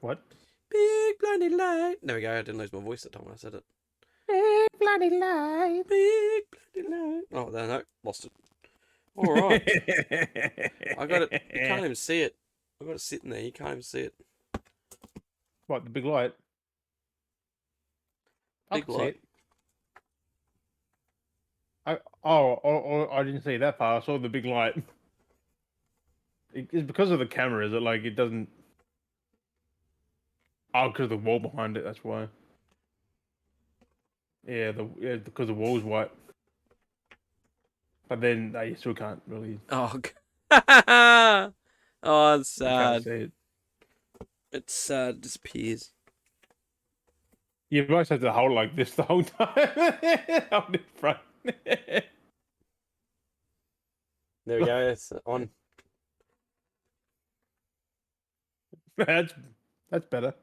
What? Big blinding light. There we go. I didn't lose my voice that time when I said it. Big bloody light. Big blinding light. Oh, no, lost it. All right. I got it. You can't even see it. I got it sitting there. You can't even see it. What, the big light? I Big can see light. it. I didn't see that far. I saw the big light. It's because of the camera, is it? Like, it doesn't... Oh, because of the wall behind it, that's why. Yeah, because the wall's white. But then, you still can't really... Oh, oh, it's You can't sad. see it. It's sad. It disappears. You might have to hold like this the whole time. Hold it front. There we go. It's on. That's better.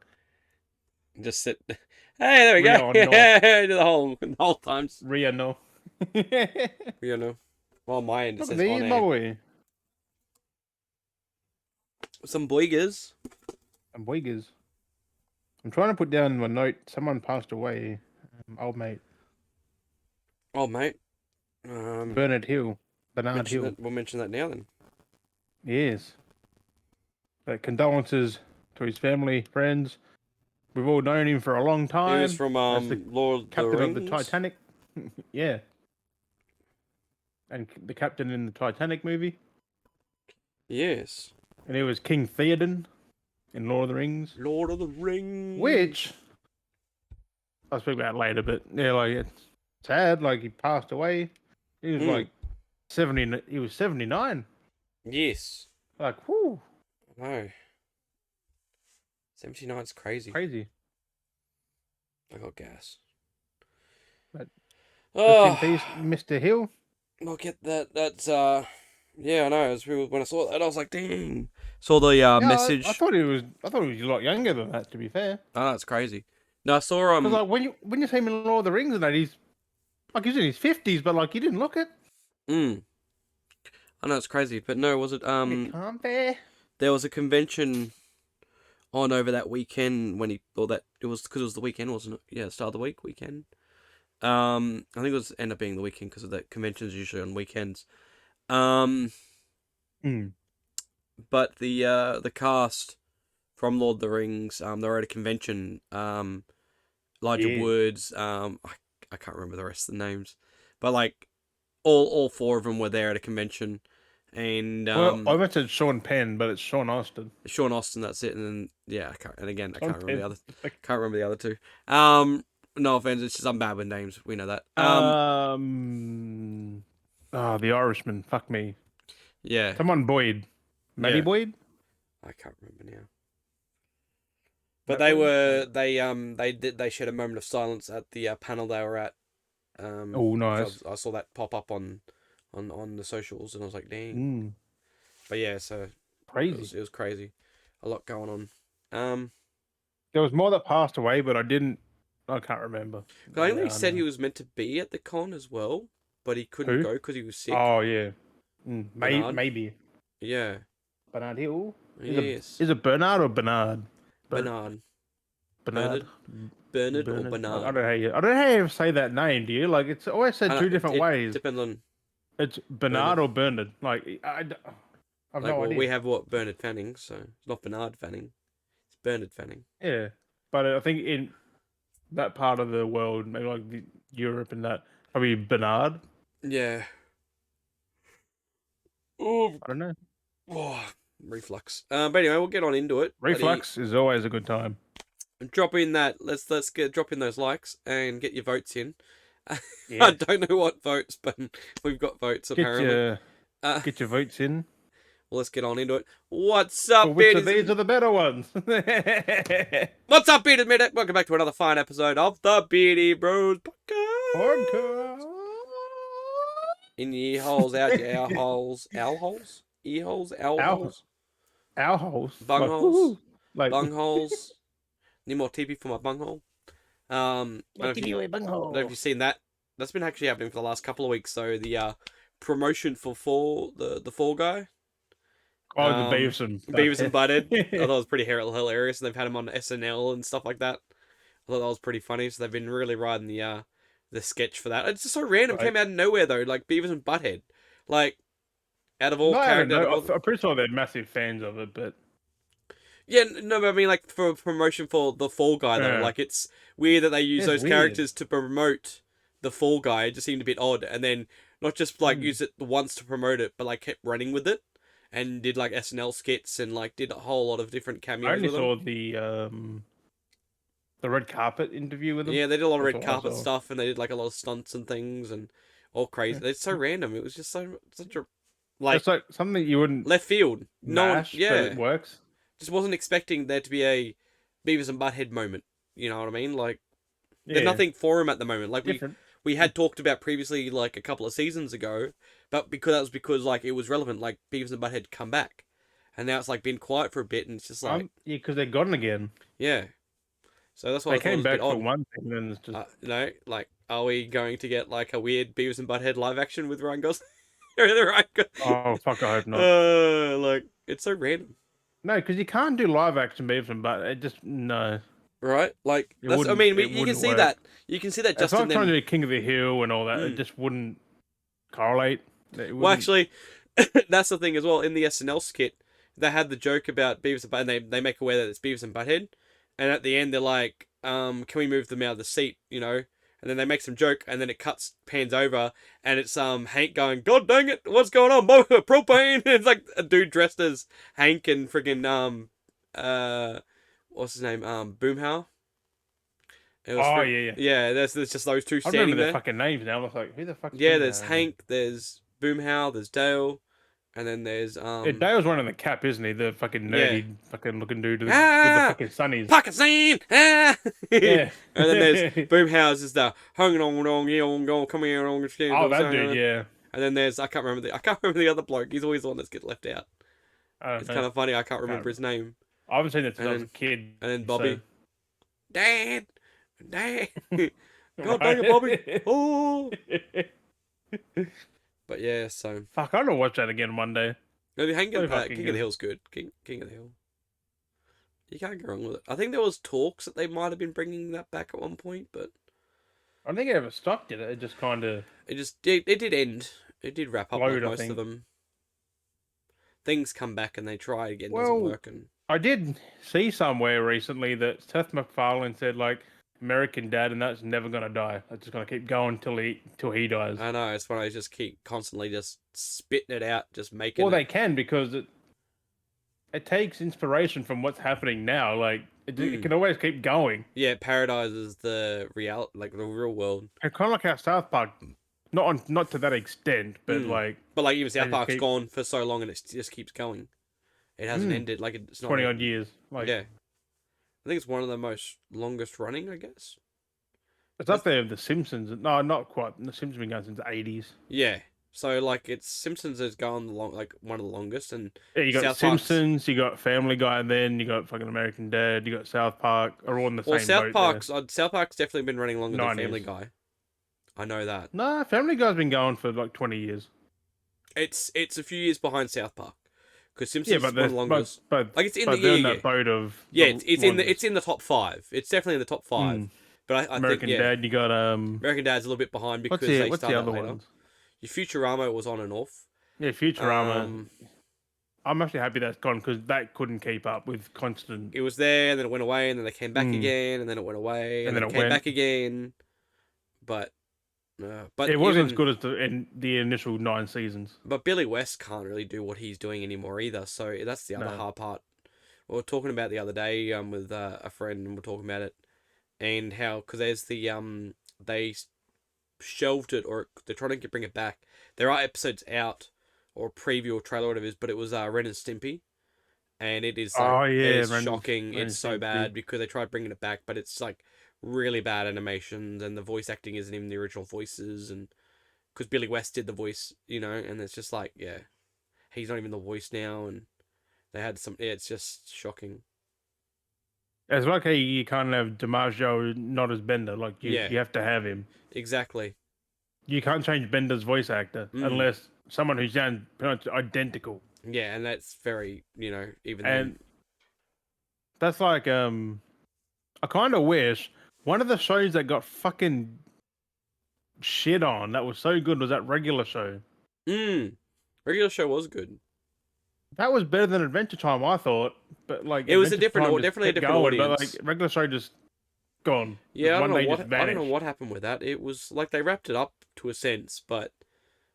Just sit. Hey, there we go. Rio, no. Yeah, the whole time. Rio, no. You know. Well, my end it Look at says on these, air. my boy. Some boigers. And Uyghurs. I'm trying to put down my note. Someone passed away. Old mate. Oh, mate. Bernard Hill. Bernard Hill. We'll mention that now then. Yes. Condolences to his family, friends. We've all known him for a long time. He was from as the Lord of the captain Rings. of the Titanic. Yeah. And the captain in the Titanic movie. Yes. And he was King Theoden in Lord of the Rings. Lord of the Rings. Which I'll speak about later, but yeah, like it's sad. Like he passed away. He was like 70. He was 79. Yes. Like, whoo. No. 79's crazy. Crazy. I got gas. But oh, peace, Mr. Hill. I'll get that. That's yeah, I know. It was, when I saw that, I was like, dang. Saw the message. I thought he was a lot younger than that. To be fair. Oh, that's crazy. No, I saw Because like when you see him in Lord of the Rings and that, he's in his 50s, but like he didn't look it. I know it's crazy, but no, was it It can't be. There was a convention on over that weekend when it was because it was the weekend, wasn't it? Yeah, start of the weekend. I think it was end up being the weekend because of the conventions usually on weekends. But the cast from Lord of the Rings, they were at a convention. Elijah Woods, I can't remember the rest of the names, but like all four of them were there at a convention. And well, I mentioned Sean Penn, but it's Sean Austin. Sean Austin, that's it. And then yeah, I can't remember the other. Can't remember the other two. No offense, it's just I'm bad with names. We know that. The Irishman. Fuck me. Yeah. Someone Boyd. Matty Boyd. I can't remember now. But they shared a moment of silence at the panel they were at. Oh, nice. I saw that pop up on the socials, and I was like, dang. But yeah, so crazy. It was crazy. A lot going on. There was more that passed away, but I can't remember. I think he said he was meant to be at the con as well, but he couldn't go because he was sick. Oh yeah, maybe. Yeah. Bernard Hill. Yes. Is it Bernard or Bernard? Bernard. Bernard or Bernard. I don't know how you say that name. Do you? Like it's always said two different ways. Depends on. It's Bernard or Bernard. Like I've no idea. We have Bernard Fanning, so it's not Bernard Fanning. It's Bernard Fanning. Yeah, but I think in that part of the world, maybe like Europe and that, probably Bernard. Yeah. Oh, I don't know. Oh, reflux. But anyway, we'll get on into it. Reflux is always a good time. Drop in that. Let's drop in those likes and get your votes in. Yeah. I don't know what votes, but we've got votes apparently. Get your votes in. Well, let's get on into it. What's up, which of these are the better ones? What's up, Beardy Minute? Welcome back to another fine episode of the Beardy Bros Podcast. In your ear holes, out your owl holes. Owl holes? Ear holes? Owl holes? Owl holes? Bung holes? Bung holes? Need more TP for my bung hole? I don't know if you've seen that. That's been actually happening for the last couple of weeks. So the promotion for the Fall Guy. Oh, the Beavis and Beavis and Butthead. I thought Butthead. it was pretty hilarious, and they've had him on SNL and stuff like that. I thought that was pretty funny. So they've been really riding the sketch for that. It's just so random. Right. Came out of nowhere though, like Beavis and Butthead. Like out of all No, I don't character, out of know. all. I'm pretty sure they're massive fans of it, but Yeah, no, but I mean like for promotion for the Fall Guy though. yeah, Like it's weird that they use it's those weird. characters to promote the Fall Guy. It just seemed a bit odd, and then not just like Mm. use it once to promote it, but like kept running with it. And did like SNL skits and like did a whole lot of different I cameos only with them. saw the red carpet interview with them. Yeah, they did a lot of That's red all I carpet saw. stuff, and they did like a lot of stunts and things, and all crazy. Yeah. It's so random. It was just such a It's like something you wouldn't left field. No one, mash, but it yeah, works. just wasn't expecting there to be a Beavis and Butthead moment. You know what I mean? Like there's Yeah, nothing for him at the moment. Like different. we had talked about previously, like a couple of seasons ago, but because like it was relevant. Like Beavis and Butthead come back, and now it's like been quiet for a bit, and it's just like Yeah, because they're gone again. yeah. So that's why They I thought it came was a bit back for odd. one thing, then it's just You know, like, are we going to get like a weird Beavis and Butthead live action with Ryan Gosling? Ryan oh fuck, I hope not. Like it's so random, No, because you can't do live action Beavis, but it just no, right? Like it that's. I wouldn't. mean, It you can wouldn't see work. that. You can see that It's just like in trying them. to do King of the Hill and all that. It just wouldn't correlate. It Well, wouldn't. actually, that's the thing as well. In the SNL skit, they had the joke about Beavis and Butthead. And they make aware that it's Beavis and Butthead, and at the end they're like, can we move them out of the seat? You know. And then they make some joke, and then it pans over, and it's Hank going, "God dang it, what's going on, propane?" It's like a dude dressed as Hank and friggin' what's his name, Boomhauer. It was Oh yeah, yeah. yeah. There's just those two I standing remember their there. fucking names now. I was like, who the fuck's Yeah, Boom there's Howard? Hank, there's Boomhauer, there's Dale, and then there's Yeah, Dale's one in the cap, isn't he? The fucking yeah. nerdy, fucking looking dude with the Ah, fucking sunnies. pocket scene. Ah! Yeah. And then there's Boomhauer's is the hung on, yeah, on, come here, on, Oh, that dude, yeah. And then there's I can't remember the other bloke. He's always the one that gets left out. I don't It's know. kind of funny. I can't remember his name. I haven't seen it since I was a And kid. And then Bobby, Dad, Dad, So... God dang it, Bobby. Oh. But yeah, so Fuck, I'm gonna watch that again one day. maybe Really fucking King of the good. Hill's good. King of the Hill. You can't go wrong with it. I think there was talks that they might have been bringing that back at one point, but I don't think it ever stopped, did it? It just kind of it did end. It did wrap up like flowed, I most think. of them. Things come back and they try again, Well, doesn't work, and I did see somewhere recently that Seth MacFarlane said like American Dad, and that's never gonna die. It's just gonna keep going till he dies. I know it's when I just keep constantly just spitting it out, just making. Well, it. they can because it takes inspiration from what's happening now. Like it can always keep going. Yeah, Paradise is the like the real world. And kind of like how South Park, not to that extent, but like But like even South just Park's keep- gone for so long and it just keeps going. It hasn't ended. Like it's not 20 odd years. Like yeah, I think it's one of the most longest running. I guess. it's up there with The Simpsons. No, not quite. The Simpsons been going since the 80s. Yeah. So like it's Simpsons has gone like one of the longest, and Yeah, you got South Park's- Simpsons, you got Family Guy, and then you got fucking American Dad, you got South Park, are all in the well, same boat. South Park's definitely been running longer than 90s. Family Guy. I know that. Nah, Family Guy's been going for like 20 years. It's a few years behind South Park because Yeah, Simpsons but is one of the longest. Like it's in the they're in yeah. that boat of Yeah, the it's in longest. the top 5. It's definitely in the top 5. But I American think yeah, Dad, you got American Dad's a little bit behind because what's the they started other later. ones? Your Futurama was on and off. Yeah, Futurama. I'm actually happy that's gone because that couldn't keep up with constant. It was there, and then it went away, and then they came back again, and then it went away, and then it came back again. But It wasn't as good as the initial 9 seasons. But Billy West can't really do what he's doing anymore either. So that's the other hard part. We were talking about the other day with a friend, and we're talking about it, and how because there's the they shelved it or they're trying to bring it back. There are episodes out or preview or trailer or whatever it is, but it was Ren and Stimpy, and it is like, it is shocking. It's so bad because they tried bringing it back, but it's like really bad animations and the voice acting isn't even the original voices, and because Billy West did the voice, you know, and it's just like he's not even the voice now, and they had some. Yeah, it's just shocking. It's like how you can't have DiMaggio not as Bender. Like you have to have him. Exactly. You can't change Bender's voice actor unless someone who sounds pretty much identical. Yeah, and that's very, even then. And that's like I kind of wish one of the shows that got fucking shit on that was so good was that regular show. Mm. Regular show was good. That was better than Adventure Time, I thought. But like It was a Adventure different, Time or just definitely a kept different going, but like audience. regular show just gone. Just Yeah, one day just I don't know vanished. what happened with that. It was like they wrapped it up to a sense, but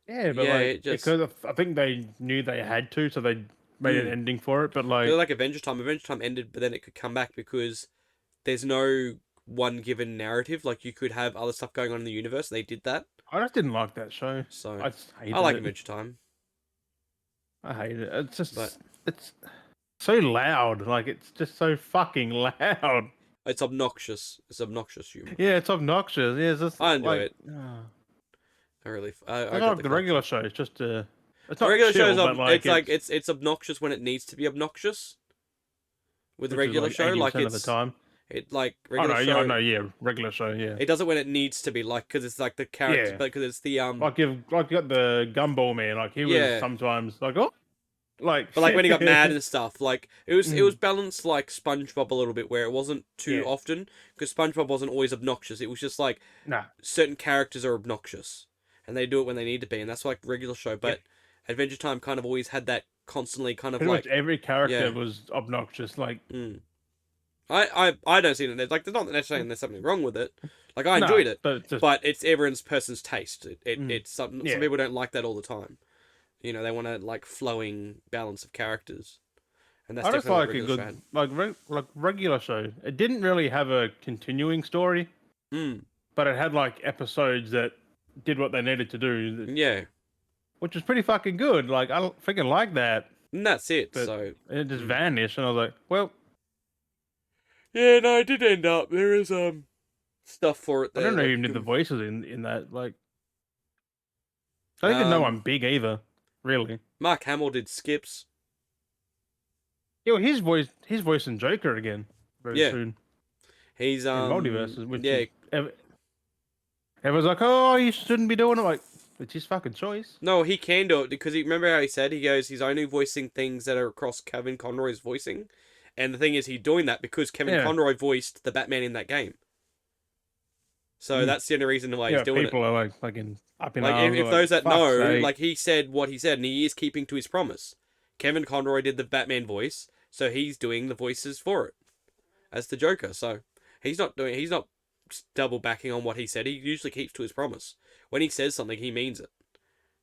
Yeah, but yeah, like it just because I think they knew they had to, so they made an mm. ending for it. But They're like, like Adventure Time. Adventure Time ended, but then it could come back because there's no one given narrative. Like you could have other stuff going on in the universe. They did that, I just didn't like that show. so I just I hated like it. Adventure Time, I hate it. It's but just it's so loud. Like it's just so fucking loud. it's obnoxious. It's obnoxious humor. Yeah, it's obnoxious. Yeah, it's just I enjoy like it. I it's got not like the the regular character. show. It's just it's The not regular show is chill, but like it's like it's obnoxious when it needs to be obnoxious. With the which is regular like show, like 80% of the time. like Oh regular no, yeah, I show, know, yeah, regular show, yeah, it does it when it needs to be, like because it's like the character, yeah. but because it's the Like you got the Gumball man. Like he was yeah. sometimes like oh, like But like when he got mad and stuff, like it was Mm, balanced like SpongeBob a little bit, where it wasn't too yeah, often because SpongeBob wasn't always obnoxious. It was just like nah, certain characters are obnoxious, and they do it when they need to be, and that's like regular show. yep. But Adventure Time kind of always had that constantly, kind of Pretty much like every character yeah. was obnoxious. Like Mm. I don't see it. There's not necessarily there's something wrong with it. Like I nah, enjoyed it, but just but it's everyone's person's taste. mm, It's some yeah. people don't like that all the time. They want a like flowing balance of characters, and that's I just definitely what like a regular show good had. like regular show. It didn't really have a continuing story, Mm, but it had like episodes that did what they needed to do, yeah, which was pretty fucking good. Like I freaking like that, and that's it. but So it just mm. vanished, and I was like, well, Yeah, no, it did end up. There is stuff for it I there. don't know Like who you did the can voices in that. Like I don't even know I'm um big either, really. Mark Hamill did Skips. Yo, his voice in Joker again very Yeah, soon he's in multiverses, which yeah. is everyone's like, oh, you shouldn't be doing it. Like it's his fucking choice. No, he can do it because he remember how he said he goes he's only voicing things that are across Kevin Conroy's voicing, and the thing is he's doing that because Kevin Yeah, Conroy voiced the Batman in that game. So mm. that's the only reason why he's Yeah. doing it. People are like fucking up in Like arms. if They're like, those that fuck's know, sake. like he said what he said, and he is keeping to his promise. Kevin Conroy did the Batman voice, so he's doing the voices for it as the Joker. So he's not double backing on what he said. He usually keeps to his promise. When he says something, he means it.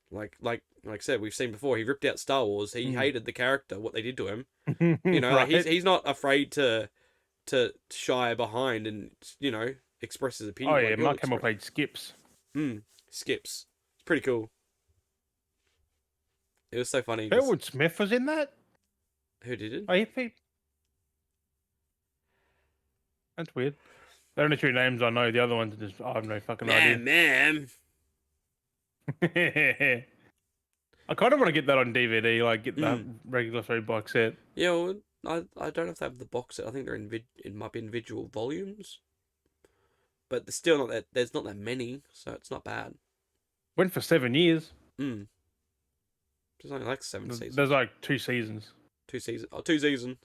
Like I said, we've seen before. He ripped out Star Wars. He Mm. hated the character, what they did to him. Like Right? he's not afraid to shy behind and express his Oh opinion yeah, like you'll Mark Hamill express. played Skips. Skips. It's pretty cool. It was so funny. Just Sherwood Smith was in that. who did it? Oh, that's weird. The only two names I know. The other ones are just I have no fucking idea. Man. I kind of want to get that on DVD, like get the Mm. regular show box set. Yeah, well, I don't know if they have the box set. I think they're it might be individual volumes, but there's still not that. There's not that many, so it's not bad. Went for 7 years. Mm. There's only like 7 seasons. There's like 2 seasons. 2 seasons. Oh, 2 seasons.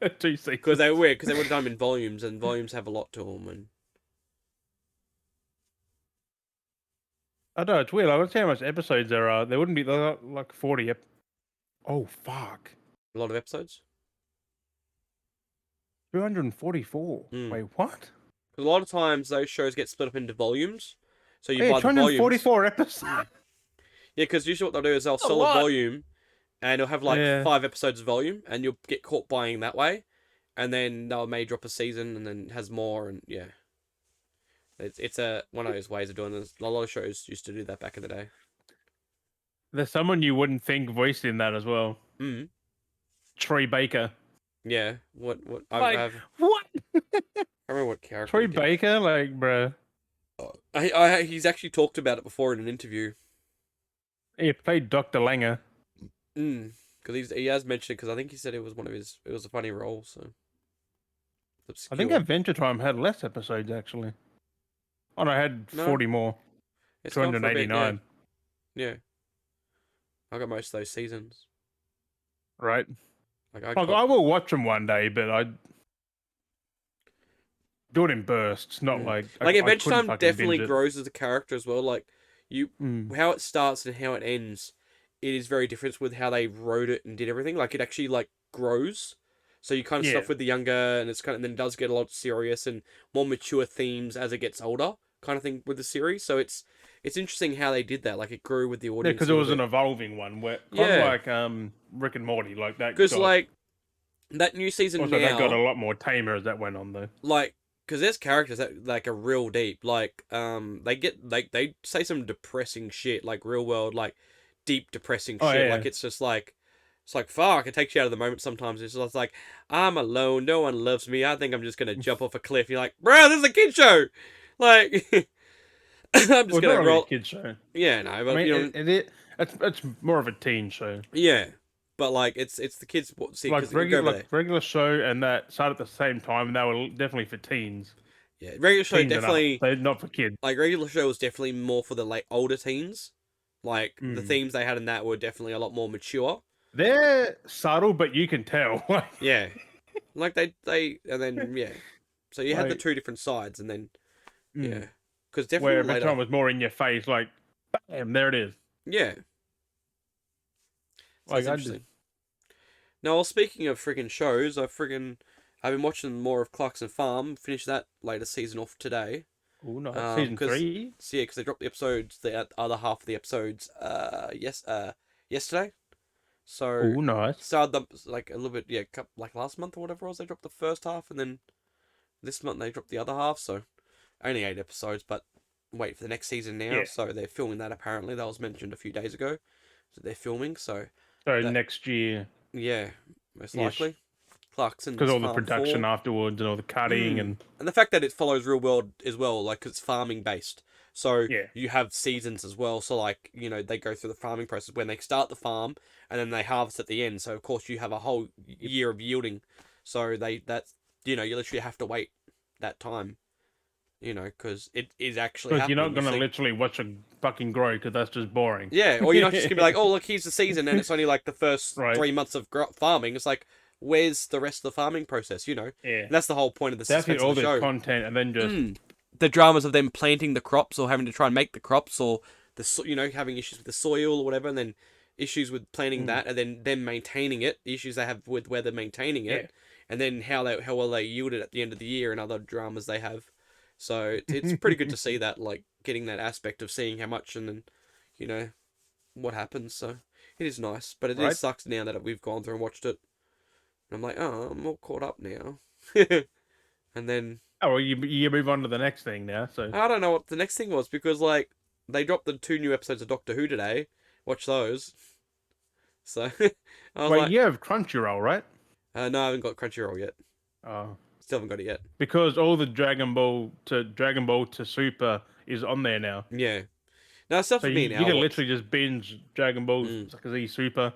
2 seasons. Because they were weird. Because they would have done them in volumes, and volumes have a lot to them, and I know it's weird. I don't see how much episodes there are. There wouldn't be like 40. Oh fuck, a lot of episodes. 244. Mm. Wait, what? Because a lot of times those shows get split up into volumes, so you Oh, yeah, buy the volumes. 244 episodes. Yeah, because usually what they'll do is they'll That's a sell a lot. volume, and they'll have like Yeah. 5 episodes of volume, and you'll get caught buying that way, and then they'll may drop a season, and then has more, and yeah, it's a one of those ways of doing this. A lot of shows used to do that back in the day. There's someone you wouldn't think voiced in that as well. Mm. Troy Baker. Yeah. What? Like I what? remember what character. Troy he did. Baker, like, bruh. He's actually talked about it before in an interview. He played Dr. Langer. Because he has mentioned it, because I think he said it was one of his. It was a funny role, so. I think Obscure. Adventure Time had less episodes actually. Oh no, I had No. 40 more. It's gone for a bit, 289. yeah. I got most of those seasons. Right. Like Like I will watch them one day, but I do it in bursts. Not like like I Adventure couldn't Time fucking definitely binge it. grows as a character as well. Like you, Mm. how it starts and how it ends, it is very different with how they wrote it and did everything. Like it actually like grows. So you kind of start Yeah. off with the younger, and it's kind of and then it does get a lot serious and more mature themes as it gets older, kind of thing with the series. So it's interesting how they did that. Like it grew with the Yeah, audience because a it little was an bit. evolving one, where kind of Yeah, like Rick and Morty, like that because got like that new season also that got a now, lot more tamer as that went on though. like because there's characters that like are real deep. Like they get like they say some depressing shit, like real world, like deep depressing Oh shit. yeah. Like it's like fuck. It takes you out of the moment sometimes. It's just like I'm alone. No one loves me. I think I'm just gonna jump off a cliff. You're like, bro, this is a kid show. Like I'm Well, just it's not gonna really a roll. kids show. Yeah, no, I but mean, you know, it's more of a teen show. yeah, but like it's the kids see because you go over there. Like regular show, and that started at the same time, and they were definitely for teens, Yeah, regular show teens and up. definitely They're not for kids. like regular show was definitely more for the like older teens. Like the Mm. themes they had in that were definitely a lot more mature. They're subtle, but you can tell. Yeah, like they and then yeah, so you had the Like, two different sides, and then mm. yeah, because Where definitely Adventure Time later, was more in your face, like, bam, there it is. yeah. So Like that's I just, interesting. Now, well, speaking of friggin' shows, I've been watching more of Clarkson Farm. Finished that latest season off today. oh no, season Because 3. so yeah, because they dropped the episodes, the other half of the episodes, yesterday. So Oh nice. started them like a little bit, yeah, like last month or whatever it was. They dropped the first half, and then this month they dropped the other half. So only 8 episodes, but wait for the next season now. Yeah. So they're filming that apparently. That was mentioned a few days ago. So they're filming. So So that next year, yeah, most ish, likely because Clarkson's all the Farm production 4. afterwards and all the cutting Mm. and And the fact that it follows real world as well, like 'cause it's farming based. So yeah, you have seasons as well. So like they go through the farming process when they start the farm and then they harvest at the end. So of course you have a whole yep. year of yielding. So that's you literally have to wait that time. Because it is actually Because you're not happening. You gonna see. literally watch a fucking grow, because that's just boring. Yeah, or you're not just gonna be like, oh look, here's the season, and it's only like the first Right. 3 months of farming. It's like, where's the rest of the farming process? And Yeah. that's the whole point of the They have to suspense get of all the this show. content and then just The dramas of them planting the crops or having to try and make the crops, or having issues with the soil or whatever, and then issues with planting that, and then them maintaining it, the issues they have with where they're maintaining yeah. it, and then how well they yield it at the end of the year, and other dramas they have. So it's pretty good to see that, like getting that aspect of seeing how much and then you know what happens. So it is nice, but it is Right. sucks now that we've gone through and watched it. And I'm like, oh, I'm all caught up now. And then Oh well, you move on to the next thing now. So I don't know what the next thing was because like they dropped the 2 new episodes of Doctor Who today. Watch those. So I was wait, like, you have Crunchyroll, right? no, I haven't got Crunchyroll yet. Oh, Still haven't got it yet. because all the Dragon Ball to Super is on there now. Yeah. Now stuff So for me and you Our can Watch. literally just binge Dragon Ball Mm. Z Super.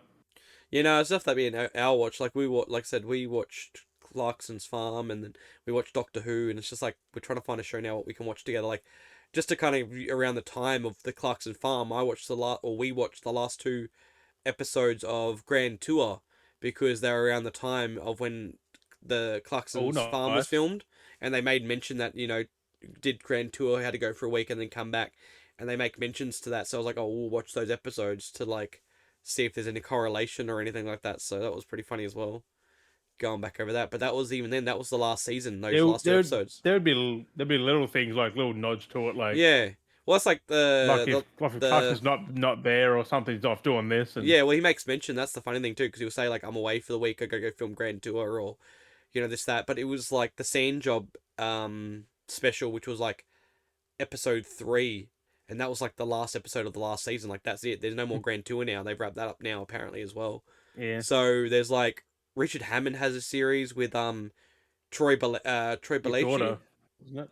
Stuff that me and Our Watch. Like like I said, we watched Clarkson's Farm, and then we watched Doctor Who, and it's just like we're trying to find a show now what we can watch together. Like just to kind of around the time of the Clarkson Farm, we watched the last 2 episodes of Grand Tour because they were around the time of when the Oh, Clarkson's Farm was nice. filmed, and they made mention that did Grand Tour, had to go for a week and then come back, and they make mentions to that. So I was like, oh, we'll watch those episodes to like see if there's any correlation or anything like that. So that was pretty funny as well, going back over that. But that was even then, that was the last season. Those last 2 episodes. There'd be little things like little nods to it, like Yeah. Well, that's like if Clark the is not there or something's off doing this, and yeah. Well, he makes mention. That's the funny thing too, because he'll say like, "I'm away for the week. I gotta go film Grand Tour," or this that. But it was like the Sand Job special, which was like episode 3, and that was like the last episode of the last season. Like that's it. There's no more Grand Tour now. They've wrapped that up now apparently as well. yeah, So there's like Richard Hammond has a series with Troy his Belleci daughter, isn't it?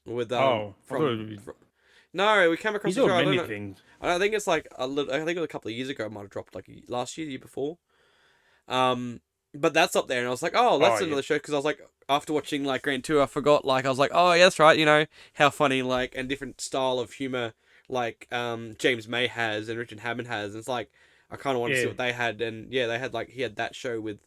with Oh, I thought no, we came across he's the show. doing I don't many know. things. I don't think it's like a little. I think it was a couple of years ago. It might have dropped like last year, the year before. But that's up there, and I was like, oh, that's Oh yeah, another show because I was like, after watching like Grand Tour, I forgot. Like I was like, oh yeah, that's right. How funny, like, and different style of humor like James May has and Richard Hammond has. And it's like I kind of want to see Yeah. what they had, and yeah, they had like he had that show with,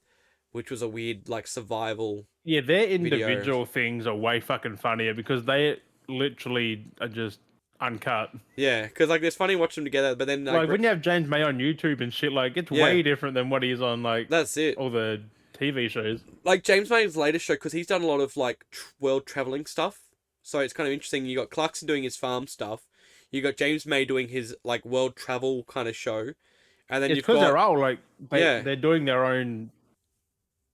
which was a weird like survival Yeah, their video. individual things are way fucking funnier because they literally are just uncut. Yeah, because like it's funny watching them together, but then like Like when you have James May on YouTube and shit, like it's yeah, way different than what he's on like that's it. all the TV shows. Like James May's latest show, because he's done a lot of like world traveling stuff, so it's kind of interesting. You got Clarkson doing his farm stuff, you got James May doing his like world travel kind of show, and then It's you've because got they're all like yeah, they're doing their own.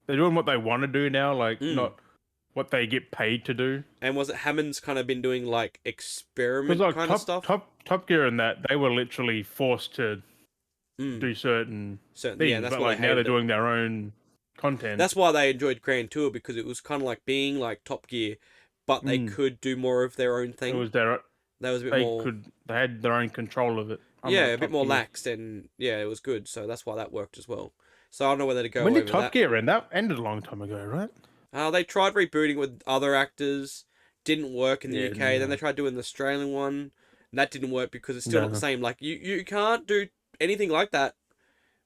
They're doing what they want to do now, like mm. not what they get paid to do. And was it Hammond's kind of been doing like Because experiment like kind of stuff? Top Gear and that they were literally forced to Mm. do certain Certainly, yeah, things, that's but why they like now they're hated it. doing their own content. That's why they enjoyed Grand Tour, because it was kind of like being like Top Gear, but they Mm. could do more of their own It thing. was their That was a bit more, they had their own control of it. yeah, Unlike a bit Top more Gear. laxed, and yeah, it was good. So that's why that worked as well. So I don't know whether to go When did over Top that. Gear end? That ended a long time ago, right? They tried rebooting with other actors, didn't work in the Yeah, UK. Then no, they tried doing the Australian one, and that didn't work because it's still not the no. same. Like you can't do anything like that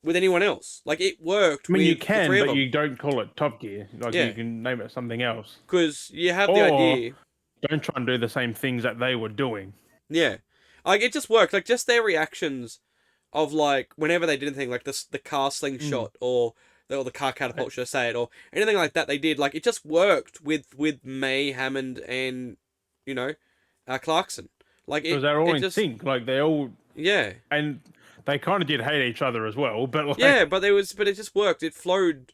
with anyone else. Like it worked I mean, you with the can, three of but them. you don't call it Top Gear. Like Yeah, you can name it something else, because you have the or idea. don't try and do the same things that they were doing. Yeah, like it just worked. Like just their reactions of like whenever they did anything, like the car Mm. slingshot or the car catapult, should I say it, or anything like that they did. Like it just worked with May, Hammond, and you know, Clarkson. Like Because they're all it in just sync. Like they all, yeah. and they kind of did hate each other as well. But Yeah, like, but it just worked. It flowed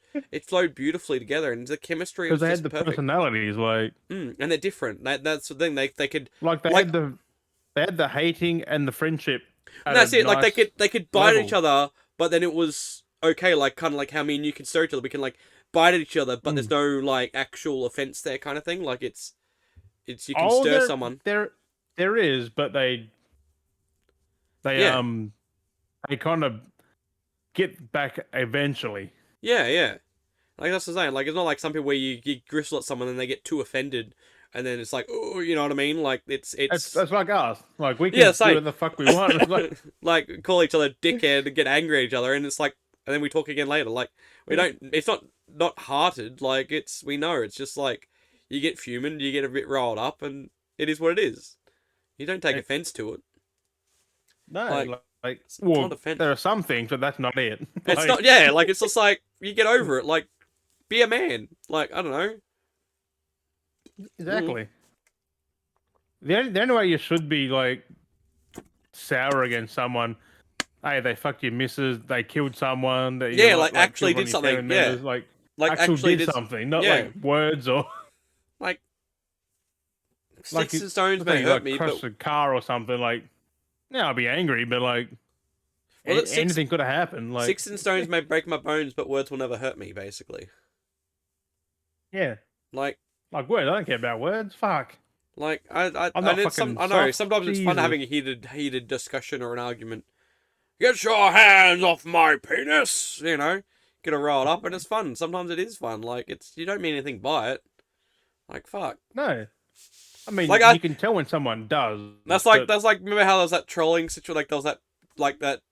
beautifully together, and the chemistry because was they had just the perfect. personalities, And they're different. That's the thing. They could like like they had the hating and the friendship and at a that's it. Like nice they could bite at each level. other, but then it was okay. Like kind of like how me and you can stir each other. We can like bite at each other, but there's Mm. no like actual offense there, kind of thing. Like it's you can Oh, stir someone. there is, but they Yeah, they kind of get back eventually. yeah. Like that's the saying. Like it's not like some people where you gristle at someone and they get too offended, and then it's like, oh, you know what I mean? Like That's like us. Like we yeah, can do same. what the fuck we want. It's like Like call each other dickhead and get angry at each other, and it's like, and then we talk again later. Like we don't. It's not hearted. Like we know. It's just like you get human, you get a bit riled up, and it is what it is. You don't take it, offense to it. no, Like it's well, not offense. there are some things, but that's not it. It's Like not. Yeah. Like it's just like you get over it. Like be a man. Like I don't know. exactly. The only way you should be like sour against someone, hey, they fucked your missus, they killed someone, that you Yeah. Like actually killed one did of your family something. Yeah. members, like Like actually actually did did. something, not Yeah. like words or Like like sticks and stones the may thing, hurt like me, crush but a car or something. Like, yeah, I'll be angry, but like well, it's six anything could have happened. Like, sticks and stones may break my bones, but words will never hurt me. Basically. yeah, Like. like words. I don't care about words. Fuck. Like I'm not and it's fucking I know soft. sometimes it's fun Jesus. having a heated discussion or an argument. Get your hands off my penis, you know. Get it riled up and it's fun. Sometimes it is fun. Like you don't mean anything by it. Like fuck. No, I mean Like you can tell when someone does. that's but like remember how there was that trolling situation, like there was that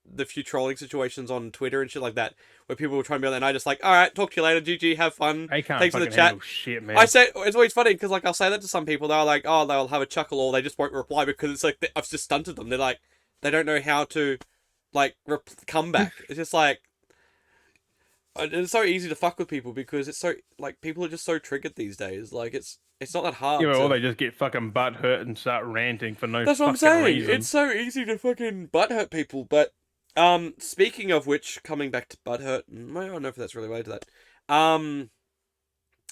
the few trolling situations on Twitter and shit like that where people were trying to be on there and I just like, all right, talk to you later, GG, have fun. they can't Thanks for the fucking chat. handle shit, man. I say it's always funny because like I'll say that to some people, they're like, oh, they'll have a chuckle or they just won't reply because it's like I've just stunted them. They're like, they don't know how to like come back. It's just like it's so easy to fuck with people because it's so like people are just so triggered these days. Like it's not that hard. Yeah, or to... they just get fucking butt hurt and start ranting for no That's what I'm fucking saying. reason. It's so easy to fucking butt hurt people. But speaking of which, coming back to butt hurt, I don't know if that's really related to that.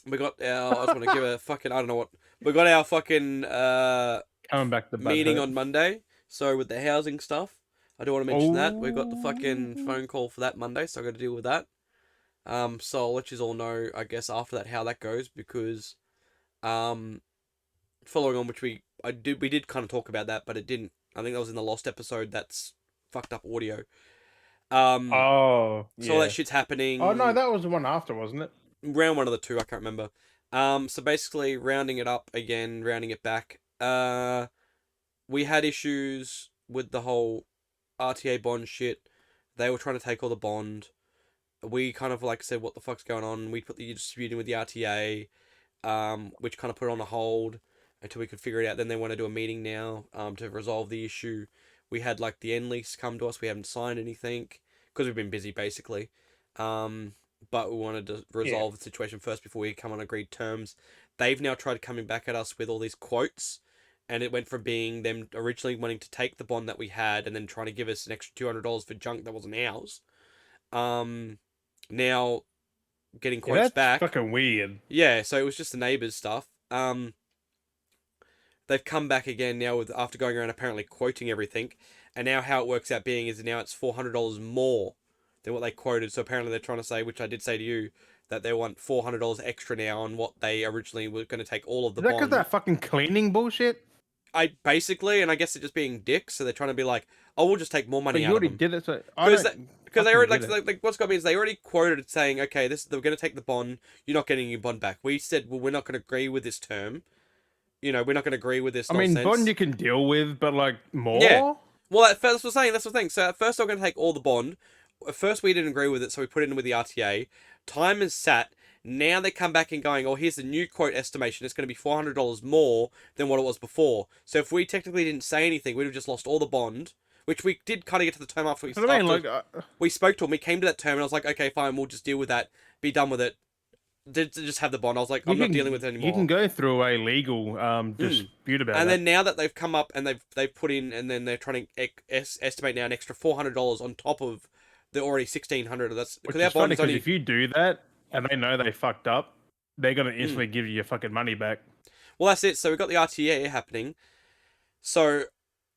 We got our. I was going to give a fucking. I don't know what. We got our fucking Coming back to butt meeting hurt. on Monday. So with the housing stuff, I do want to mention that we got the Oh. fucking phone call for that Monday. So I got to deal with that. So I'll let you all know, I guess, after that how that goes because, following on which we did kind of talk about that, but it didn't. I think that was in the lost episode. That's fucked up audio. Oh, So all that shit's happening. Oh no, that was the one after, wasn't it? Round one of the two, I can't remember. So basically, rounding it up again, rounding it back. We had issues with the whole RTA bond shit. They were trying to take all the bond. We kind of like said, what the fuck's going on? We put the disputing with the RTA, which kind of put it on a hold until we could figure it out. Then they want to do a meeting now, to resolve the issue. We had like the end lease come to us. We haven't signed anything because we've been busy basically. But we wanted to resolve the situation first before we come on agreed terms. They've now tried coming back at us with all these quotes, and it went from being them originally wanting to take the bond that we had and then trying to give us an extra $200 for junk that wasn't ours. Now getting quotes that's back. fucking weird. Yeah, so it was just the neighbours stuff. They've come back again now with after going around apparently quoting everything, and now how it works out being is now it's $400 more than what they quoted. So apparently they're trying to say, which I did say to you, that they want $400 extra now on what they originally were going to take all of the Is that bond. because that fucking cleaning bullshit? I basically, and I guess they're just being dicks, so they're trying to be like, oh, we'll just take more money But out you of already them. did it, so Because they already like what's got me is they already quoted saying, okay, they're going to take the bond. You're not getting your bond back. We said, well, we're not going to agree with this term. We're not going to agree with this nonsense. I mean, bond you can deal with, but like more. Yeah. Well, at first, that's the thing. So at first, they're going to take all the bond. At first, we didn't agree with it, so we put it in with the RTA. Time has sat. Now they come back and going, oh, here's the new quote estimation. It's going to be $400 more than what it was before. So if we technically didn't say anything, we'd have just lost all the bond, which we did kind of get to the term after we. We spoke to him. We came to that term, and I was like, okay, fine, we'll just deal with that. Be done with it. Just have the bond. I was like, I'm not dealing with it anymore. You can go through a legal dispute about it. And then now that they've come up and they've put in, and then they're trying to estimate now an extra $400 on top of the already $1,600. That's because our bond is only. If you do that and they know they fucked up, they're gonna instantly give you your fucking money back. Well, that's it. So we've got the RTA happening. So,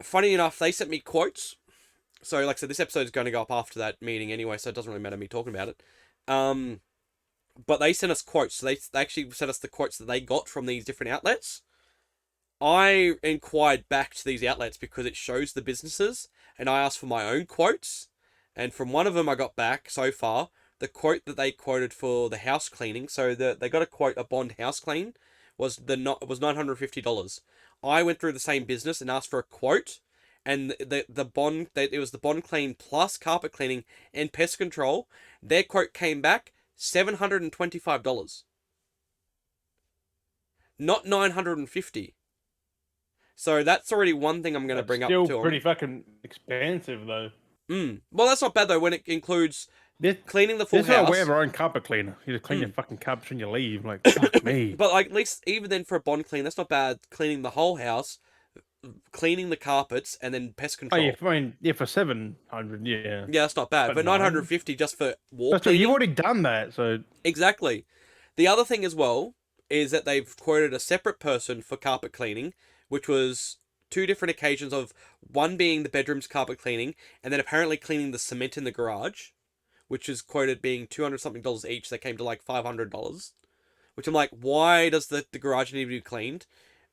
funny enough, they sent me quotes. So, like I said, this episode is going to go up after that meeting anyway, so it doesn't really matter me talking about it. But they sent us quotes. So they actually sent us the quotes that they got from these different outlets. I inquired back to these outlets because it shows the businesses, and I asked for my own quotes. And from one of them I got back so far, the quote that they quoted for the house cleaning. So they got a quote, a bond house clean, was $950. I went through the same business and asked for a quote, and the bond, it was the bond clean plus carpet cleaning and pest control. Their quote came back $725, not $950. So that's already one thing I'm going to bring up to them. Still pretty fucking expensive though. Well, that's not bad though when it includes cleaning the full house. This is why we have our own carpet cleaner. You just clean your fucking carpets when you leave. Like, fuck me. But like, at least even then for a bond clean, that's not bad. Cleaning the whole house, cleaning the carpets, and then pest control. Oh, yeah, I mean, yeah, for 700, yeah. Yeah, that's not bad. But 950 just for wall cleaning. You've already done that, so exactly. The other thing as well is that they've quoted a separate person for carpet cleaning, which was two different occasions of one being the bedroom's carpet cleaning, and then apparently cleaning the cement in the garage, which is quoted being $200 something each. They came to like $500, which I'm like, why does the garage need to be cleaned?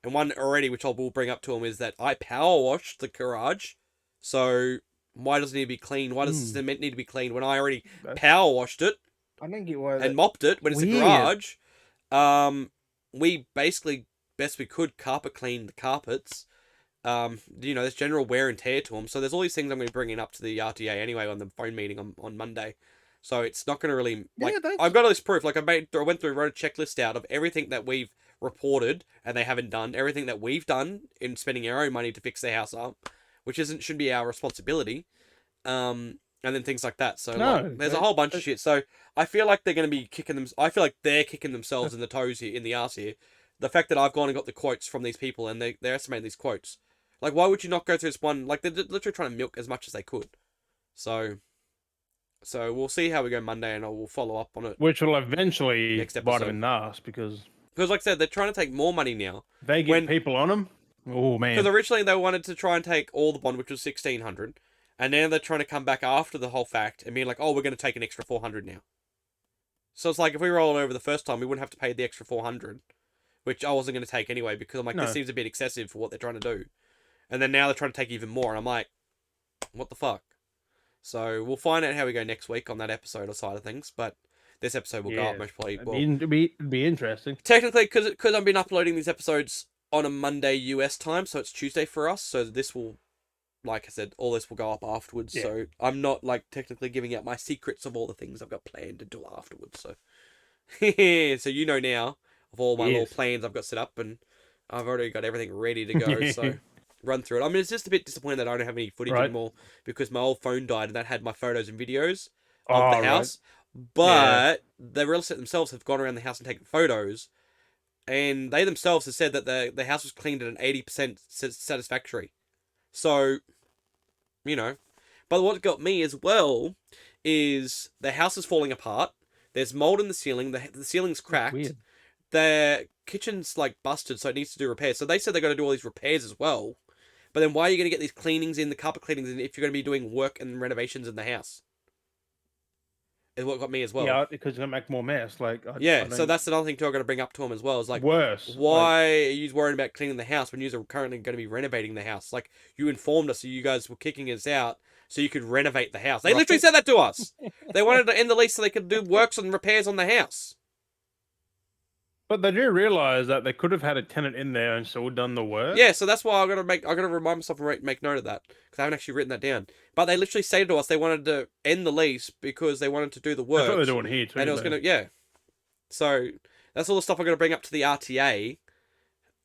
And one already, which I will bring up to him, is that I power washed the garage, so why does it need to be cleaned? Why does the cement need to be cleaned when I already power washed it? I think it was and mopped it when it's a garage. We basically best we could carpet clean the carpets. There's general wear and tear to them. So there's all these things I'm going to be bringing up to the RTA anyway on the phone meeting on Monday. So it's not going to really I've got all this proof. Like I went through, wrote a checklist out of everything that we've reported and they haven't done, everything that we've done in spending our own money to fix their house up, which shouldn't be our responsibility. And then things like that. So there's a whole bunch of shit. So I feel like they're going to be kicking them. I feel like they're kicking themselves in the toes here, in the ass here. The fact that I've gone and got the quotes from these people and they're estimating these quotes. Like, why would you not go through this one? Like, they're literally trying to milk as much as they could. So we'll see how we go Monday, and I will follow up on it. Which will eventually bite them in the ass because, like I said, they're trying to take more money now. They get people on them. Oh man! Because originally they wanted to try and take all the bond, which was $1,600, and now they're trying to come back after the whole fact and being like, "Oh, we're going to take an extra $400 now." So it's like if we rolled over the first time, we wouldn't have to pay the extra $400, which I wasn't going to take anyway because I'm like, this seems a bit excessive for what they're trying to do. And then now they're trying to take even more, and I'm like, what the fuck? So we'll find out how we go next week on that episode or side of things, but this episode will go up most probably. It'd be interesting. Technically, because I've been uploading these episodes on a Monday US time, so it's Tuesday for us, so this will like I said, all this will go up afterwards. Yeah. So I'm not like technically giving out my secrets of all the things I've got planned until afterwards. So, so you know now of all my little Yes. plans I've got set up, and I've already got everything ready to go. So run through it. I mean, it's just a bit disappointing that I don't have any footage Right. anymore because my old phone died and that had my photos and videos of the Oh, right. house. Yeah. But the real estate themselves have gone around the house and taken photos, and they themselves have said that the house was cleaned at an 80% satisfactory. So, you know. But what got me as well is the house is falling apart. There's mold in the ceiling. The ceiling's cracked. Weird. The kitchen's like busted, so it needs to do repairs. So they said they're going to do all these repairs as well. But then why are you going to get these cleanings in, the carpet cleanings in, if you're going to be doing work and renovations in the house? Is what got me as well. Yeah, because it's gonna make more mess. Like, Yeah, I so don't... that's another thing too I'm going to bring up to him as well. Is like, worse. Like, why are you worrying about cleaning the house when you are currently going to be renovating the house? Like, you informed us that you guys were kicking us out so you could renovate the house. They literally right? said that to us. They wanted to end the lease so they could do works and repairs on the house. But they do realize that they could have had a tenant in there and still done the work. Yeah, so that's why I got to remind myself and make note of that because I haven't actually written that down. But they literally said to us they wanted to end the lease because they wanted to do the work. That's what they're doing here too. And it was yeah. So that's all the stuff I'm going to bring up to the RTA,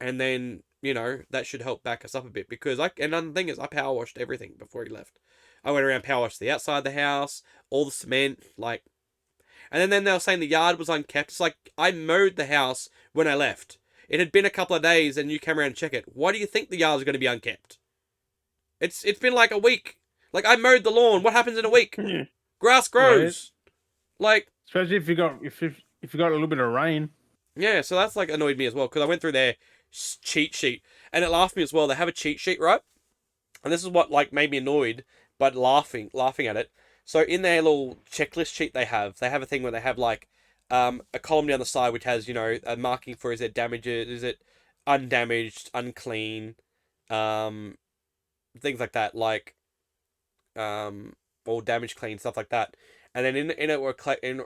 and then that should help back us up a bit because and another thing is I power washed everything before he left. I went around power washed the outside of the house, all the cement, like, and then they were saying the yard was unkept. It's like I mowed the house when I left. It had been a couple of days, and you came around and check it. Why do you think the yard is going to be unkept? It's been like a week. Like I mowed the lawn. What happens in a week? Grass grows. Right. Like, especially if you got a little bit of rain. Yeah, so that's like annoyed me as well because I went through their cheat sheet and it laughed me as well. They have a cheat sheet, right? And this is what like made me annoyed, but laughing at it. So in their little checklist sheet they have a thing where they have like a column down the side which has a marking for is it damaged, is it undamaged, unclean, things like that, like or damaged, clean, stuff like that. And then in it were in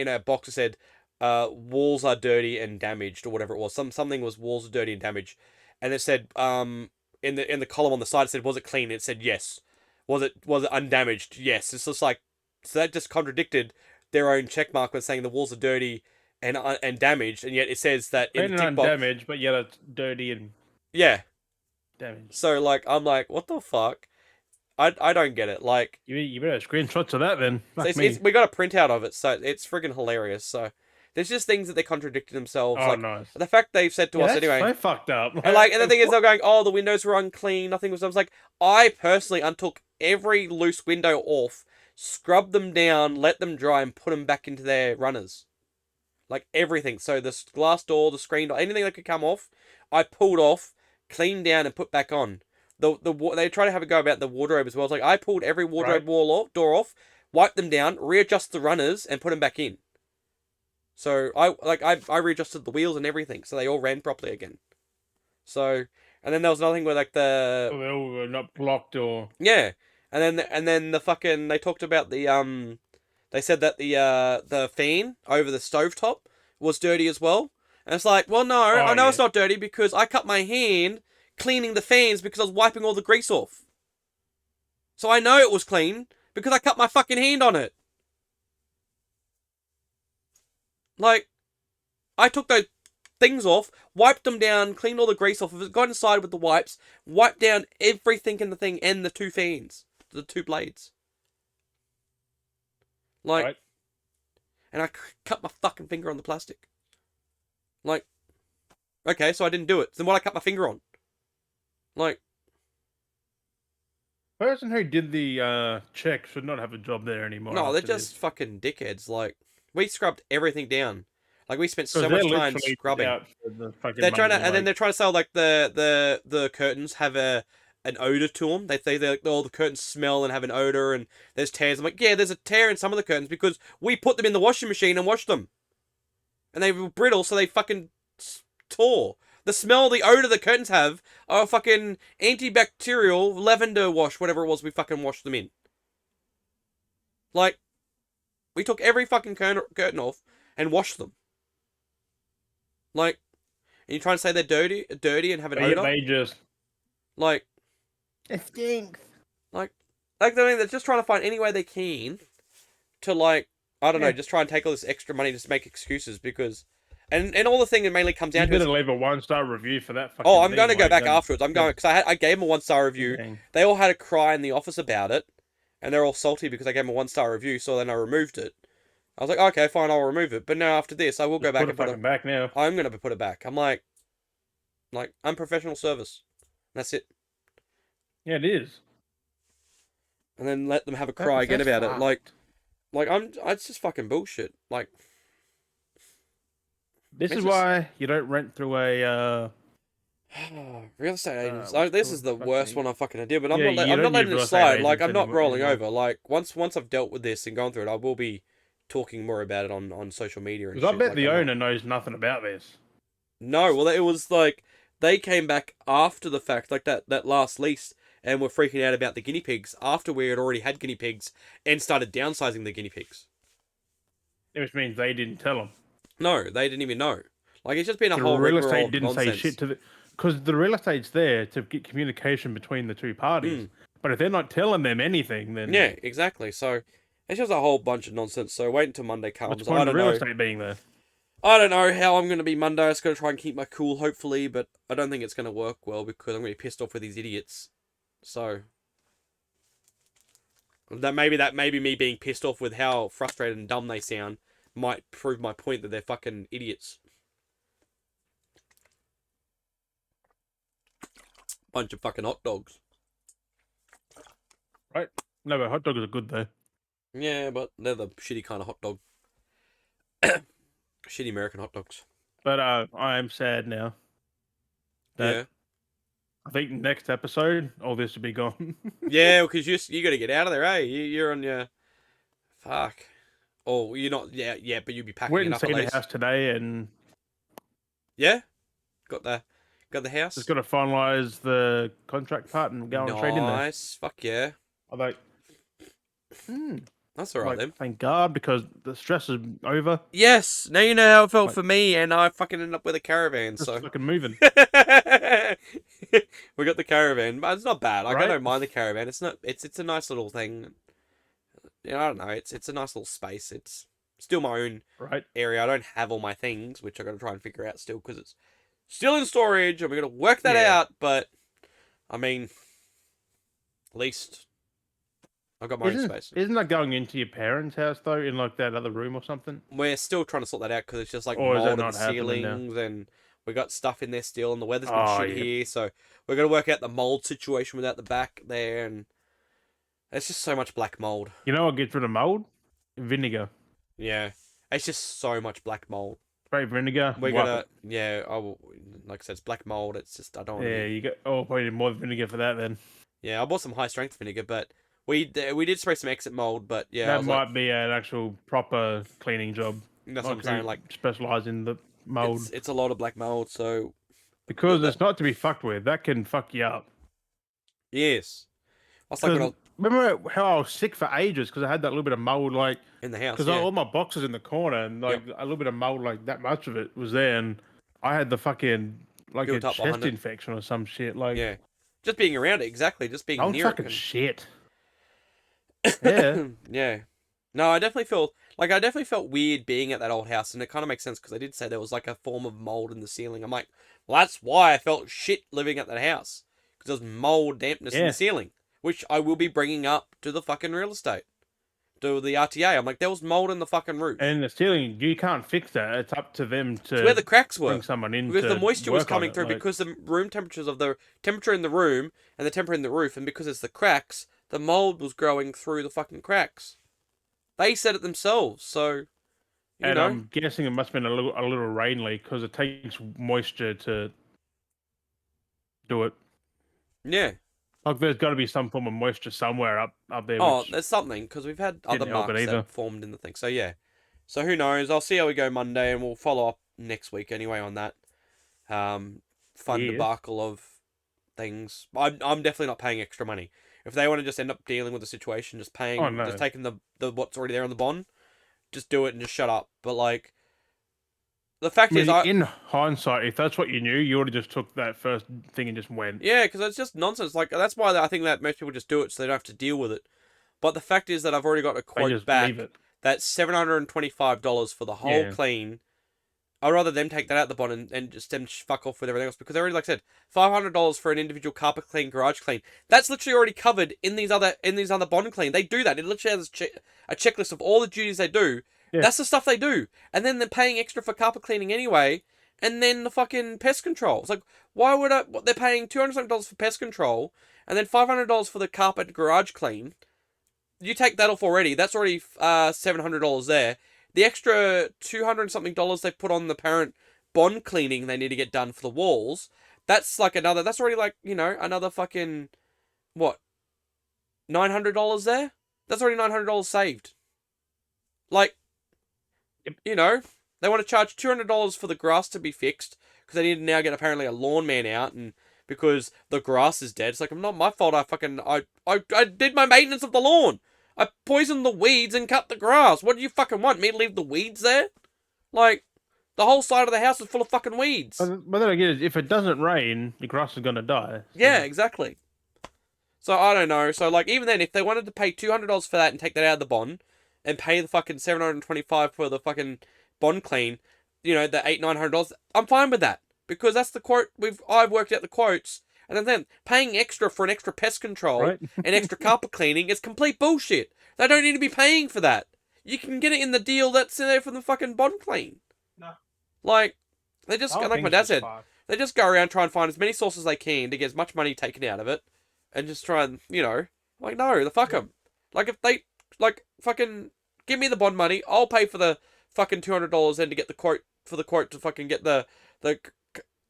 a box it said walls are dirty and damaged or whatever it was. Something was walls are dirty and damaged, and it said in the column on the side it said was it clean? It said yes. Was it undamaged? Yes. It's just like, so that just contradicted their own check mark when saying the walls are dirty and damaged, and yet it says that in the tick box undamaged, but yet it's dirty and yeah damaged. So like I'm like, what the fuck? I don't get it. Like, you better screenshots of that then. we got a printout of it, so it's friggin' hilarious. So there's just things that they contradicted themselves. Oh, like nice. the fact they've said to us that's anyway. so fucked up. And the thing is, they're going, oh, the windows were unclean. Nothing was. I was like, I personally untook every loose window off, scrubbed them down, let them dry, and put them back into their runners. Like everything. So the glass door, the screen door, anything that could come off, I pulled off, cleaned down, and put back on. They try to have a go about the wardrobe as well. It's like I pulled every wardrobe door off, wiped them down, readjust the runners, and put them back in. So I readjusted the wheels and everything, so they all ran properly again. So, and then there was nothing where like the they all were not blocked or yeah, and then the fucking they talked about the they said that the fan over the stovetop was dirty as well, and it's like, well, no, I know it's not dirty because I cut my hand cleaning the fans because I was wiping all the grease off. So I know it was clean because I cut my fucking hand on it. Like, I took those things off, wiped them down, cleaned all the grease off of it, got inside with the wipes, wiped down everything in the thing and the two fans, the two blades. Like, and I cut my fucking finger on the plastic. Like, okay, so I didn't do it. Then what I cut my finger on? Like, the person who did the check should not have a job there anymore. No, they're just fucking dickheads. Like, we scrubbed everything down. Like, we spent so much time scrubbing. They're trying to, and then they're trying to sell like the curtains have an odor to them. They say all the curtains smell and have an odor, and there's tears. I'm like, yeah, there's a tear in some of the curtains because we put them in the washing machine and washed them, and they were brittle, so they fucking tore. The smell, the odor the curtains have are fucking antibacterial lavender wash, whatever it was we fucking washed them in. Like, we took every fucking curtain off and washed them. Like, and you're trying to say they're dirty and have an odor? Like, It stinks. like, I mean, they're just trying to find any way they can to, like, I don't know, Yeah. just try and take all this extra money to make excuses because, and all the thing it mainly comes You down to is, better leave a 1-star review for that oh, fucking I'm going thing. to go Like, back afterwards. I'm going because I gave them a 1-star review. dang. They all had a cry in the office about it, and they're all salty because I gave them a 1-star review. So then I removed it. I was like, okay, fine, I'll remove it. But now after this, I will go Just back put and it put fucking back now. I'm gonna put it back. I'm like unprofessional service. That's it. Yeah, it is. And then let them have a cry again That's about it. fucked. It's just fucking bullshit. Like, This it's is just why you don't rent through a real estate agents. what's it This is called? the worst Fucking one I fucking did. But yeah. You I'm not don't use letting it real estate slide. Like, agents I'm not rolling anymore. over. Like, once I've dealt with this and gone through it, I will be talking more about it on social media and Because I shit. bet Like, the I'm not. owner knows nothing about this. No, well, it was like they came back after the fact, like that last lease, and were freaking out about the guinea pigs after we had already had guinea pigs and started downsizing the guinea pigs. Which means they didn't tell them. No, they didn't even know. Like, it's just been a The whole real rigmarole estate of didn't say nonsense. shit to the. Because the real estate's there to get communication between the two parties. Mm. But if they're not telling them anything, then Yeah, exactly. So it's just a whole bunch of nonsense. So wait until Monday what's the comes. point I of the don't real know. estate being there? I don't know how I'm going to be Monday. I'm just going to try and keep my cool, hopefully, but I don't think it's going to work well because I'm going to be pissed off with these idiots. So that maybe me being pissed off with how frustrated and dumb they sound might prove my point that they're fucking idiots. Bunch of fucking hot dogs. Right? No, but hot dogs are good though. Yeah, but they're the shitty kind of hot dog. Shitty American hot dogs. But I am sad now that Yeah. I think next episode all this will be gone. Yeah, because you got to get out of there, eh? You're on your... Fuck. Oh, you're not... Yeah, but you'll be packing Went it and up at seen the least. house today and Yeah? Got the house? just got to finalize the contract part and go on straight in there. Nice. Fuck yeah. I'm like, That's alright like, then. thank God, because the stress is over. Yes, now you know how it felt Like- for me, and I fucking ended up with a caravan, Just so... fucking moving. We got the caravan, but it's not bad. Like, I Right? don't mind the caravan. It's not... It's a nice little thing. You know, I don't know. It's a nice little space. It's still my own Right? area. I don't have all my things, which I got to try and figure out still because it's still in storage, and we got to work that Yeah. out. But I mean, at least I've got my own space. Isn't that going into your parents' house though, in like that other room or something? We're still trying to sort that out because it's just like Or is that mold in the not happening now? ceilings, and we got stuff in there still, and the weather's been Oh, shit yeah. here, so we're gonna work out the mold situation without the back there, and it's just so much black mold. You know what gets rid of mold? Vinegar. Yeah, it's just so much black mold. Spray vinegar. We're wipe gonna, it. yeah, like I said, it's black mold. It's just I don't want to. Yeah, you got. Oh, probably need more vinegar for that then. Yeah, I bought some high strength vinegar, but we did spray some exit mold, but yeah, I That was might be an actual proper cleaning job. that's what I'm saying. Like, specialize in the mold it's a lot of black mold, so because it's not to be fucked with. That can fuck you up. yes, I was like when I 'Cause was remember how I was sick for ages because I had that little bit of mold, like in the house. because Yeah. all my boxes in the corner and like a little bit of mold, like that much of it was there, and I had the fucking like Built a up behind chest it. infection or some shit. Like, Yeah, just being around it, exactly. Just being I'm near fucking it. shit. Yeah. Yeah. No, I definitely felt weird being at that old house, and it kind of makes sense because I did say there was like a form of mold in the ceiling. I'm like, well, that's why I felt shit living at that house because there's mold dampness in Yeah. the ceiling, which I will be bringing up to the fucking real estate, to the RTA. I'm like, there was mold in the fucking roof. And the ceiling, you can't fix that. It's up to them to It's where the cracks were. bring someone in Because to the moisture was work on coming it, through like- because the room temperatures of the temperature in the room and the temperature in the roof, and because it's the cracks, the mold was growing through the fucking cracks. They said it themselves, so you And know. I'm guessing it must have been a little rain leak because it takes moisture to do it. Yeah. Like there's got to be some form of moisture somewhere up there. Oh, which there's something because we've had other didn't help it marks either. that formed in the thing. So yeah. So who knows? I'll see how we go Monday, and we'll follow up next week anyway on that. Fun Yes. debacle of things. I'm definitely not paying extra money. If they want to just end up dealing with the situation, just paying, Oh, no. just taking the what's already there on the bond, just do it and just shut up. But like, the fact is, in hindsight, if that's what you knew, you would have just took that first thing and just went. yeah, because it's just nonsense. Like that's why I think that most people just do it so they don't have to deal with it. But the fact is that I've already got a They quote just leave back it. that's $725 for the whole Yeah. clean. I'd rather them take that out the bond and just them fuck off with everything else because they already, like I said, $500 for an individual carpet clean, garage clean. That's literally already covered in these other bond clean. They do that. It literally has a checklist of all the duties they do. Yeah. That's the stuff they do, and then they're paying extra for carpet cleaning anyway. And then the fucking pest control. It's like, why would I? They're paying $200 for pest control, and then $500 for the carpet garage clean. You take that off already. That's already $700 there. The extra $200 something they've put on the parent bond cleaning they need to get done for the walls. That's like another. That's already like another fucking what $900 there. That's already $900 saved. Like, they want to charge $200 for the grass to be fixed because they need to now get apparently a lawn man out and because the grass is dead. It's like, not my fault. I did my maintenance of the lawn. I poisoned the weeds and cut the grass. What do you fucking want? Me to leave the weeds there? Like, the whole side of the house is full of fucking weeds. But then again, if it doesn't rain, the grass is gonna die. So. Yeah, exactly. So I don't know. So like, even then, if they wanted to pay $200 for that and take that out of the bond, and pay the fucking $725 for the fucking bond clean, the $800-900, I'm fine with that because that's the quote I've worked out the quotes. And then paying extra for an extra pest control Right? and extra carpet cleaning is complete bullshit. They don't need to be paying for that. You can get it in the deal that's in there for the fucking bond clean. No. Like, they just, Oh, like my dad said, fucked. they just go around trying to find as many sources as they can to get as much money taken out of it. And just try and, like, no, the fuck them. Like, if they, like, fucking give me the bond money, I'll pay for the fucking $200 then to get the quote to fucking get the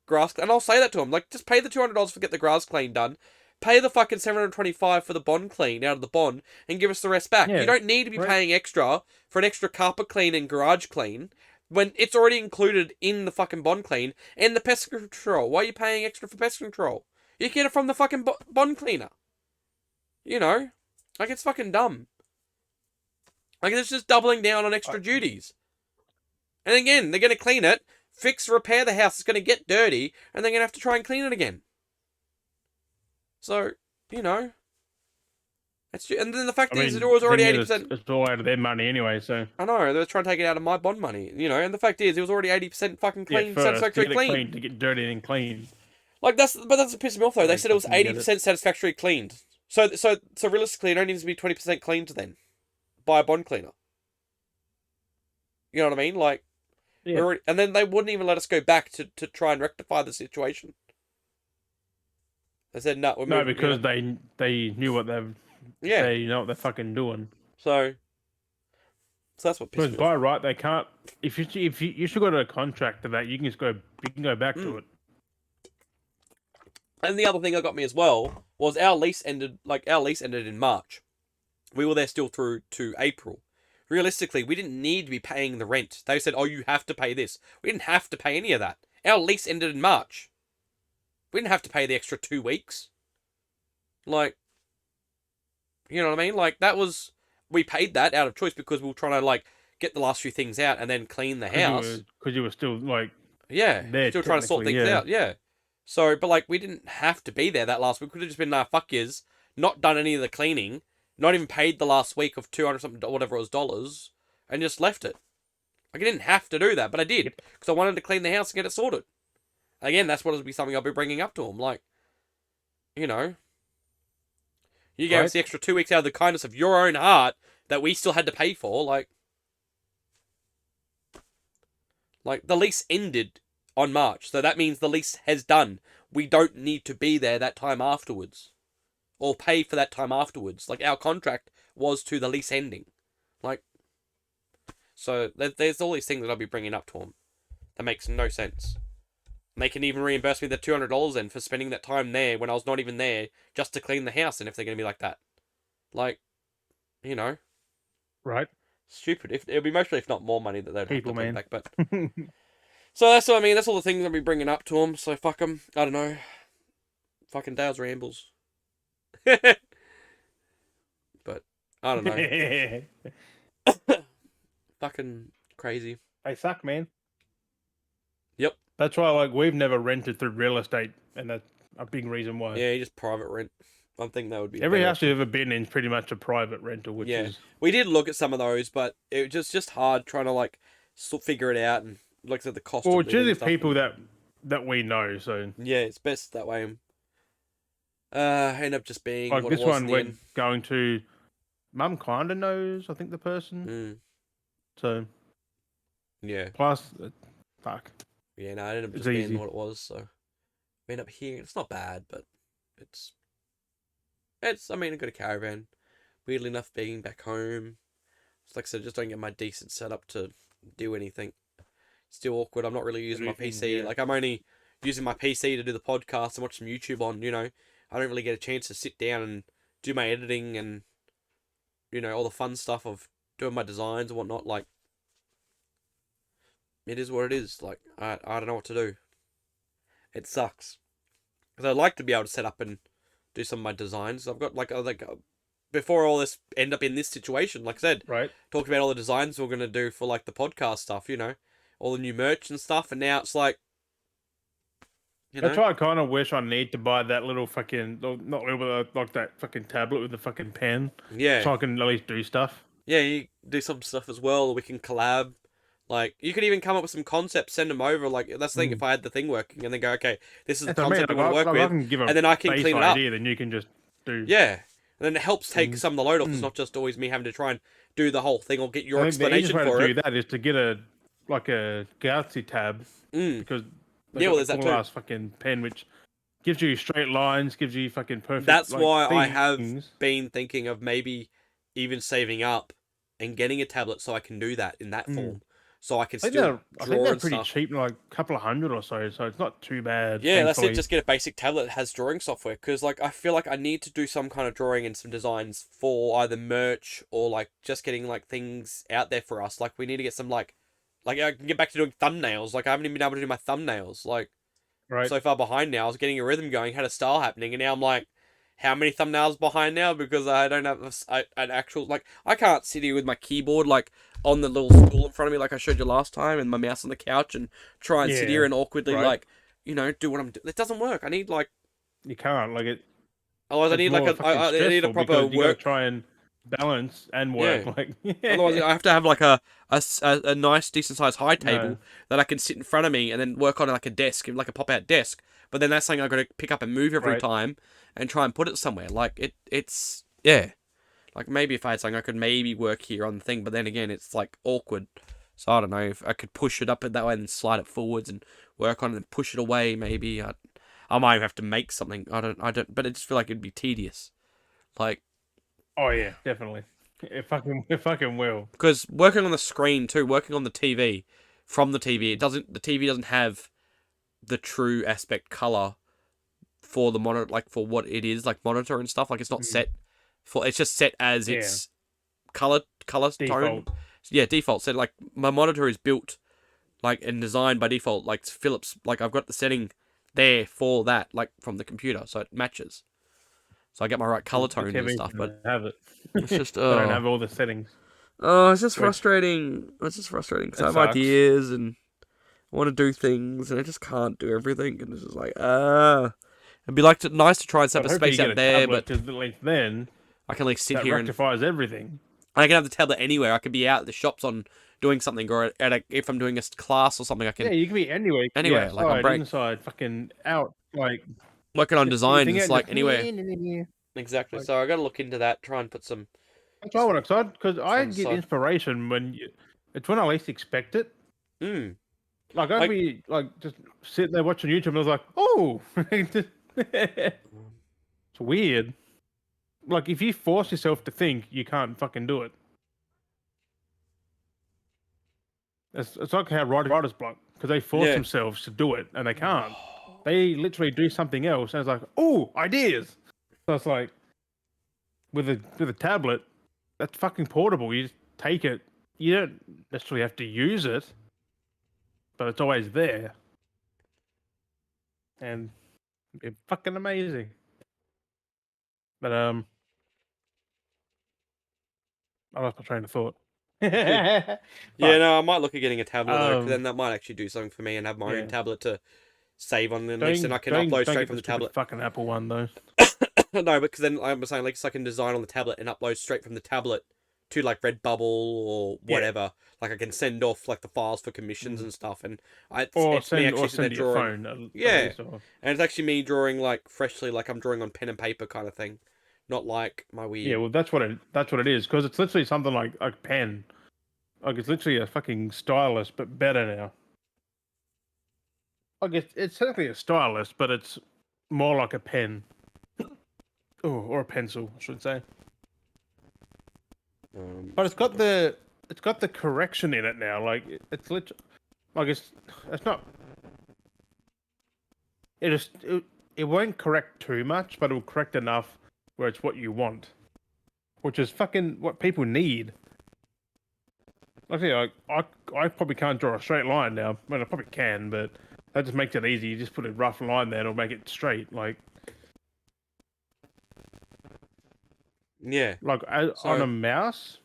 grass, and I'll say that to them, like, just pay the $200 for get the grass clean done, pay the fucking $725 for the bond clean out of the bond, and give us the rest back. Yeah, you don't need to be paying extra for an extra carpet clean and garage clean when it's already included in the fucking bond clean and the pest control. Why are you paying extra for pest control? You get it from the fucking bond cleaner. Like, it's fucking dumb. Like, it's just doubling down on extra duties. And again, they're going to clean it, repair the house. It's going to get dirty, and they're going to have to try and clean it again. So, it's and then the fact is, it was already 80%. It's all out of their money anyway, so. I know they're trying to take it out of my bond money, and the fact is, it was already 80% fucking clean, satisfactory clean. To get dirty and clean. Like that's what pissed me off though. They said it was 80% satisfactory cleaned. So realistically, it only needs to be 20% cleaned then, by a bond cleaner. You know what I mean? Like, yeah. And then they wouldn't even let us go back to try and rectify the situation. They said no. No, because they knew what they know what they're fucking doing. So that's what pissed me off. By right, they can't. If you should go to a contract to that, you can go back to it. And the other thing that got me as well was our lease ended in March. We were there still through to April. Realistically, we didn't need to be paying the rent. They said, oh, you have to pay this. We didn't have to pay any of that. Our lease ended in March. We didn't have to pay the extra 2 weeks. Like, you know what I mean? Like, we paid that out of choice because we were trying to, like, get the last few things out and then clean the house. Because you were still, like, still trying to sort things out, yeah. So, but, like, we didn't have to be there that last week. We could have just been, fuck yous, not done any of the cleaning, not even paid the last week of $200-something, whatever it was, dollars, and just left it. Like, I didn't have to do that, but I did, because I wanted to clean the house and get it sorted. Again, that's what will be something I'll be bringing up to them. Like, you gave us the extra 2 weeks out of the kindness of your own heart that we still had to pay for. Like, the lease ended on March, so that means the lease has done. We don't need to be there that time afterwards. Or pay for that time afterwards. Like, our contract was to the lease ending. Like, so there's all these things that I'll be bringing up to them. That makes no sense. And they can even reimburse me the $200 then for spending that time there when I was not even there just to clean the house, and if they're going to be like that. Like, Right. Stupid. It'll be mostly, if not more money that they'd have to pay back, but... So that's what I mean. That's all the things I'll be bringing up to them. So fuck them. I don't know. Fucking Dale's rambles. But I don't know. Fucking crazy. They suck, man. That's why, like, we've never rented through real estate, and that's a big reason why. Yeah, you just private rent. I think that would be a Every better house option. you've ever been in is pretty much a private rental, which Yeah, is we did look at some of those, but it was just hard trying to like figure it out and like I said, the cost well, of it's living usually and stuff. people that we know. So Yeah, it's best that way. End up just being like what it this was in one, the we're end. going to. Mum kind of knows, I think, the person. Mm, So yeah, plus, fuck, yeah. No, it ended up it's just being easy. what it was. So we end up here. It's not bad, but it's I mean, I got a caravan. Weirdly enough, being back home, it's like I said, just don't get my decent setup to do anything. Still awkward. I'm not really using my Anything, PC. yeah. Like I'm only using my PC to do the podcast and watch some YouTube on. I don't really get a chance to sit down and do my editing and all the fun stuff of doing my designs and whatnot. Like it is what it is. Like I don't know what to do. It sucks because I'd like to be able to set up and do some of my designs. I've got before all this end up in this situation. Like I said, Right. talked about all the designs we're gonna do for like the podcast stuff. All the new merch and stuff, and now it's like. That's why I kind of wish I need to buy that little fucking, not little, but like that fucking tablet with the fucking pen, Yeah. so I can at least do stuff. Yeah, you do some stuff as well. We can collab. Like, you could even come up with some concepts, send them over. Like, that's the thing, if I had the thing working, and then go, okay, this is the That's what I mean. concept we want to work I with, can give a and then I can base clean it up. idea, then you can just do. Yeah. And then it helps take things. some of the load off. It's not just always me having to try and do the whole thing or get your I think the easiest explanation way for to it. do that is to get a Galaxy tab because Yeah, well, there's that too. ass fucking pen which gives you straight lines, gives you fucking perfect. That's like, why I things. have been thinking of maybe even saving up and getting a tablet so I can do that in that form. So I can still draw I think they're and pretty stuff. cheap, like a couple of $100 or so it's not too bad. Yeah, thankfully. that's it. Just get a basic tablet that has drawing software because, like, I feel like I need to do some kind of drawing and some designs for either merch or like just getting like things out there for us. Like, we need to get some like I can get back to doing thumbnails. Like, I haven't even been able to do my thumbnails. Like, right. I'm so far behind now. I was getting a rhythm going, had a style happening, and now I'm like, how many thumbnails behind now because I don't have an actual like I can't sit here with my keyboard like on the little stool in front of me like I showed you last time and my mouse on the couch and try and sit here and awkwardly like do what I'm doing. It doesn't work. I need like you can't like it. Otherwise, I need like I need a proper work. You gotta try and balance and work. Yeah. Like otherwise, I have to have like a nice decent sized high table that I can sit in front of me and then work on like a desk, like a pop out desk. But then that's something I've got to pick up and move every time and try and put it somewhere. Like it's yeah. Like maybe if I had something I could maybe work here on the thing, but then again it's like awkward. So I don't know if I could push it up that way and then slide it forwards and work on it and push it away. Maybe I might have to make something. I don't. But I just feel like it'd be tedious. Like. Oh yeah, definitely. It fucking will. Because working on the screen too, working on the TV, from the TV, the TV doesn't have the true aspect color for the monitor, like for what it is, like monitor and stuff. Like it's not set for. It's just set as its color default tone. Yeah, default. So like my monitor is built like and designed by default. Like Philips. Like I've got the setting there for that, like from the computer, so it matches. So I get my right color tones and stuff. But have it. it's just I don't have all the settings. Oh, it's just frustrating. It's just frustrating because I have ideas and I want to do things and I just can't do everything. And it's just like, it'd be like nice to try and set up a space out there, but at least then I can at least sit here and rectifies everything. I can have the tablet anywhere. I could be out at the shops on doing something, or if I'm doing a class or something, I can. Yeah, you can be anywhere. Anywhere, outside, like on break, inside, fucking out, like working on designs, like anywhere. Yeah. Exactly. So I got to look into that. Try and put some. That's why I want to because I get inspiration it's when I least expect it. Like I'd be like just sitting there watching YouTube and I was like, oh, it's weird. Like if you force yourself to think, you can't fucking do it. It's like how writers block because they force themselves to do it and they can't. They literally do something else and it's like, oh, ideas. So it's like with a tablet, that's fucking portable. You just take it. You don't necessarily have to use it, but it's always there. And it's fucking amazing. But I lost my train of thought. Yeah, Fuck. no, I might look at getting a tablet though, because Um, then that might actually do something for me and have my own yeah. tablet to save on at least, and I can Don't upload don't straight get from the the stupid tablet. fucking Apple one though. No, because then I'm saying like so I can design on the tablet and upload straight from the tablet to like Redbubble or Yeah. whatever. Like I can send off like the files for commissions and stuff, and Or it's me actually sitting there send to your drawing. phone at Yeah, least. Or and it's actually me drawing like freshly, like I'm drawing on pen and paper kind of thing, not like my yeah, weird. well that's what it is because it's literally something like a pen. Like it's literally a fucking stylus, but better now. Like it's technically a stylus, but it's more like a pen. Oh, or a pencil, I should say. But it's got the correction in it now. Like it's like it's not it just it won't correct too much, but it'll correct enough where it's what you want, which is fucking what people need. Like, yeah, I probably can't draw a straight line now. I mean, I probably can, but that just makes it easy. You just put a rough line there, it'll make it straight. Yeah. On a So, mouse,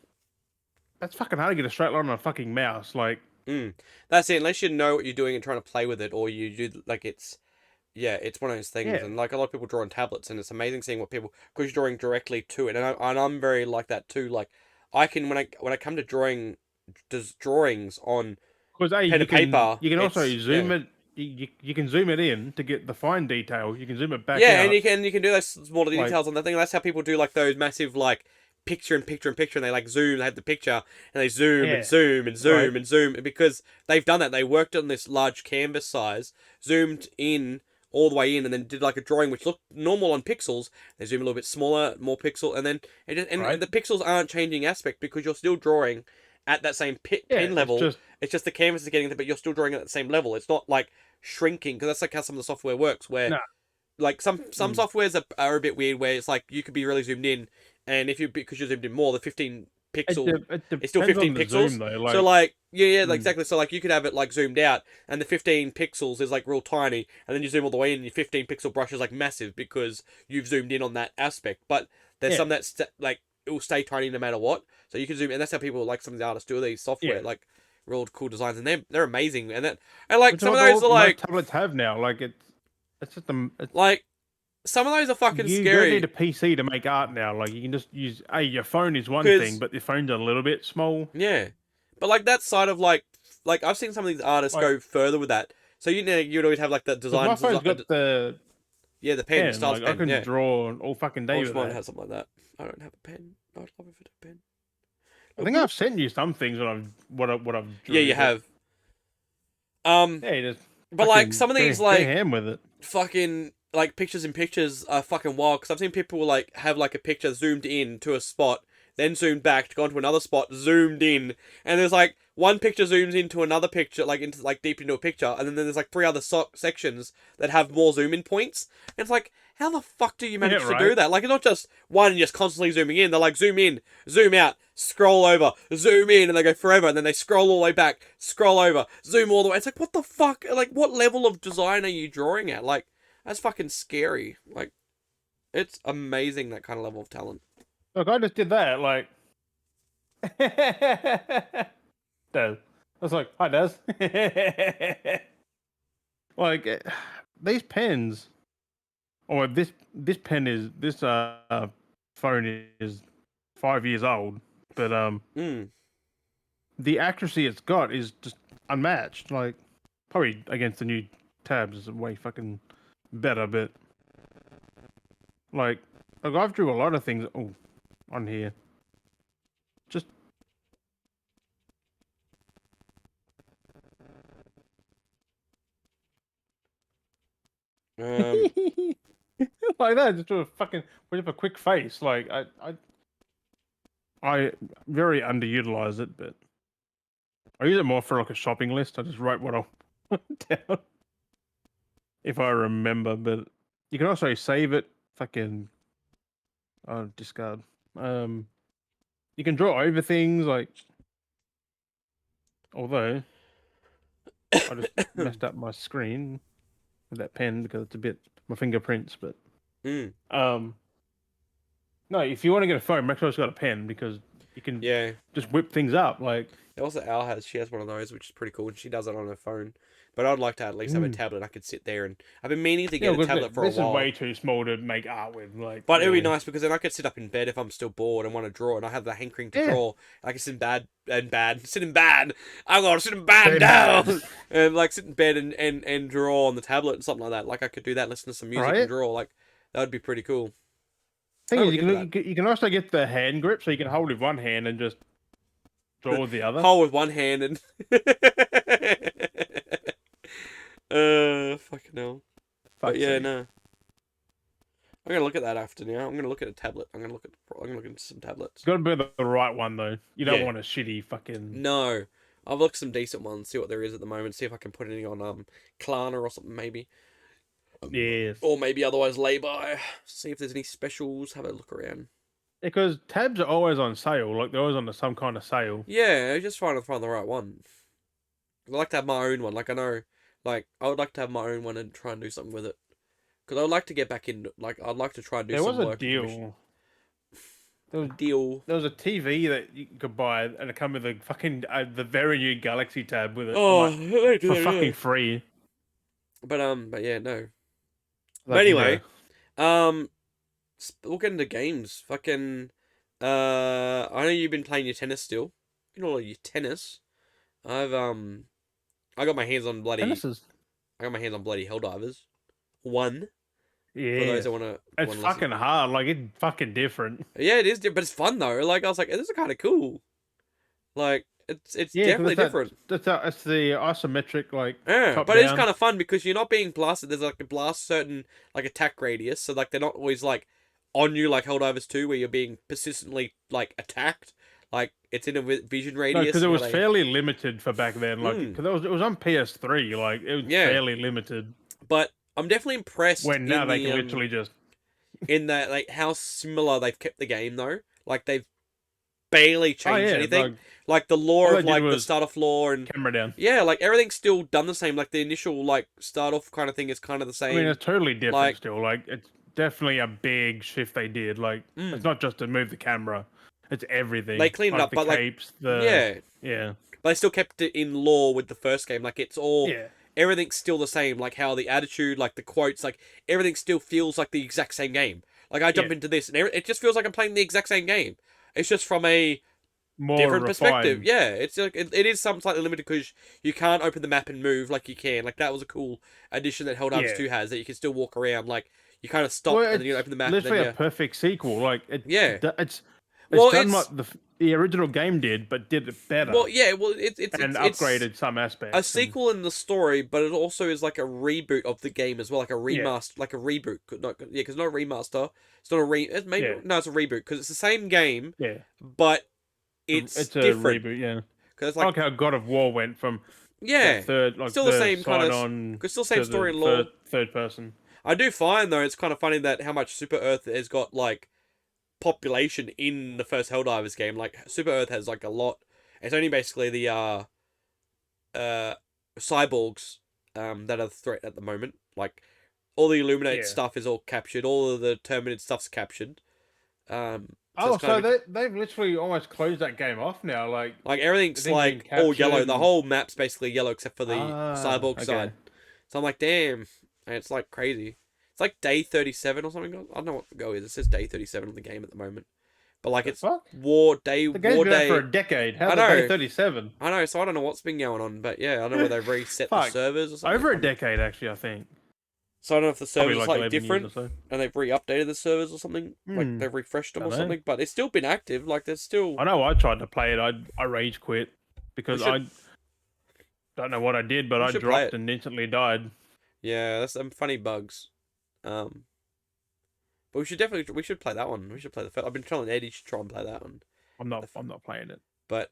that's fucking hard to get a straight line on a fucking mouse. Like, that's it. Unless you know what you're doing and trying to play with it, or you do like it's one of those things. yeah, And like a lot of people draw on tablets, and it's amazing seeing what people because you're drawing directly to it. And I'm very like that too. Like I can when I come to drawings on because hey, pen and paper, you can also it's zoom it. You can zoom it in to get the fine detail. You can zoom it back yeah, and out. you can do those smaller Like, details on that thing. That's how people do like those massive like picture and picture and picture, and they like zoom. They have the picture and they zoom and yeah, zoom and right, zoom and zoom because they've done that. They worked on this large canvas size, zoomed in all the way in, and then did like a drawing which looked normal on pixels. They zoom a little bit smaller, more pixel, and then and right. the pixels aren't changing aspect because you're still drawing at that same Yeah, pen it's level. just It's just the canvas is getting there, but you're still drawing at the same level. It's not like shrinking because that's like how some of the software works where no. like some Mm. softwares are a bit weird where it's like you could be really zoomed in and if you because you zoomed in more the 15 pixel It it's still depends 15 on the zoom pixels though. so Like, like yeah like, mm, exactly so like you could have it like zoomed out and the 15 pixels is like real tiny and then you zoom all the way in and your 15 pixel brush is like massive because you've zoomed in on that aspect but there's yeah, some that's like it will stay tiny no matter what so you can zoom and that's how people like some of the artists do these software yeah. like real cool designs and they're amazing and like Which is some what of those are most like tablets have now. Like, it's just it's like some of those are fucking you don't need scary a PC to make art now. Like, you can just use. Hey, your phone is one thing, because but your phone's a little bit small. yeah, but like that side of like I've seen some of these artists Like, go further with that. So you know you'd always have like the because my phone's got the yeah the pen, the pen. stylus Like, I pen, can yeah. draw all fucking I day wish with mine that. had something like that. I don't have a pen. I'd love if it had a pen. I think I've sent you some things when what I've Yeah, you drew, but have. Um, yeah, you just but like fucking some of these go like ham with it. fucking like pictures in pictures are fucking wild because I've seen people like have like a picture zoomed in to a spot, then zoomed back to go onto another spot, zoomed in, and there's like one picture zooms into another picture, like into like deep into a picture, and then there's like three other sections that have more zoom in points. And it's like, how the fuck do you Yeah, manage to do right. that? Like it's not just one just constantly zooming in. They're like zoom in, zoom out, scroll over, zoom in, and they go forever, and then they scroll all the way back, scroll over, zoom all the way. It's like what the fuck? Like what level of design are you drawing at? Like that's fucking scary. Like, it's amazing that kind of level of talent. Look, I just did that. Like, Des. I was like, hi, Des. Like, these pens, or this pen is this phone is 5 years old, but Mm. the accuracy it's got is just unmatched. Like, probably against the new tabs is way fucking better, but like I've drew a lot of things on here. Just Um. like that, just do a fucking with a quick face. Like I very underutilize it, but I use it more for like a shopping list. I just write what I want down if I remember. But you can also save it. Fucking discard. You can draw over things like. Although I just messed up my screen with that pen because it's a bit my fingerprints. But mm. no, if you want to get a phone, make sure it's got a pen because You can Yeah. just whip things up. Like, Also, she has one of those, which is pretty cool, and she does it on her phone. But I'd like to at least have a tablet I could sit there and I've been meaning to yeah, get a because tablet for a this is while. way too small to make art with. Like, But it would be really. nice because then I could sit up in bed if I'm still bored and want to draw, and I have the hankering to Yeah. draw. I can sit in sit in bed. I'm gonna sit in bed Sit in down, bed. and like sit in bed and draw on the tablet and something like that. Like I could do that, listen to some music and Right. draw. Like that would be pretty cool. Thing I'll is, look into that. you can also get the hand grip, so you can hold with one hand and just draw with the other. Hold with one hand and. Fucking hell. But Fuck's yeah, sake. no. I'm gonna look at that after now. I'm gonna look at a tablet. I'm gonna look into some tablets. It's got to be the right one though. You don't Yeah. want a shitty fucking. No, I've looked at some decent ones. See what there is at the moment. See if I can put any on Klarna or something maybe, Yes. or maybe otherwise lay by. See if there's any specials. Have a look around. Because tabs are always on sale. Like they're always on some kind of sale. Yeah, just trying to find the right one. I'd like to have my own one. Like I know, like I would like to have my own one and try and do something with it. Because I would like to get back in. Like I'd like to try and do There some was a work. deal. Deal. There was a TV that you could buy, and it come with a fucking the very new Galaxy tab with it. Oh, like, they do for that, fucking yeah. free. But yeah, no. But Like, anyway, we'll get into games. Fucking, I know you've been playing your tennis still. You know your tennis. I got my hands on bloody. tennis I got my hands on bloody Helldivers. One. yeah, For those that wanna. it's fucking hard. Like it's fucking different. Yeah, it is, but it's fun though. Like I was like, this is kind of cool. Like it's Yeah, definitely because different. it's the isometric like Yeah, top but it's down. kind of fun because you're not being blasted. There's like a blast certain like attack radius, so like they're not always like on you like Helldivers 2 where you're being persistently like attacked. Like it's in a vision No, radius. because it and was they... fairly limited for back then. Like, because it was on PS3. Like, it was Yeah. fairly limited. But I'm definitely impressed When now in they the can literally just in that like how similar they've kept the game though. Like they've barely changed anything. Like the lore of like the start off lore and camera down. Yeah, like everything's still done the same. Like the initial like start off kind of thing is kind of the same. I mean, it's totally different like, still. Like, it's definitely a big shift they did. Like, it's not just to move the camera; it's everything. They cleaned it up, the but capes, yeah. But they still kept it in lore with the first game. Like it's all everything's still the same. Like how the attitude, like the quotes, like everything still feels like the exact same game. Like I jump into this and it just feels like I'm playing the exact same game. It's just from a more different refined perspective. Yeah, it's like it is some slightly limited because you can't open the map and move like you can. Like that was a cool addition that Helldivers 2 has, that you can still walk around. Like you kind of stop and then you open the map. Literally and then, a perfect sequel. Like it's well, done what the original game did, but did it better. Well, yeah, well, it's upgraded some aspects. A sequel in the story, but it also is like a reboot of the game as well, like a remaster, like a reboot. Because not a remaster. It's not a no, it's a reboot because it's the same game. Yeah, but it's different. A reboot. Yeah, because it's like how God of War went from third, like still the same kind of, still same story and lore. Third person. I do find though it's kind of funny that how much Super Earth has got like population in the first Helldivers game. Like Super Earth has like a lot. It's only basically the cyborgs that are the threat at the moment. Like all the Illuminate stuff is all captured. All of the Terminated stuff's captured. They've literally almost closed that game off now. Like everything's like all yellow. The whole map's basically yellow except for the cyborg side. So I'm like, damn, and it's like crazy. It's like day 37 or something. I don't know what the go is. It says day 37 on the game at the moment. But like it's war day. The game's been out for a decade. How's day 37? I know, so I don't know what's been going on, but yeah, I don't know whether they've reset the servers or something. Over a decade, actually, I think. So I don't know if the servers are like different and they've re-updated the servers or something. Like they've refreshed them or something, but it's still been active. Like there's still. I know I tried to play it. I rage quit because I don't know what I did, but I dropped and instantly died. Yeah, that's some funny bugs. But we should play that one. We should play the first. I've been telling Eddie to try and play that one. I'm not playing it. But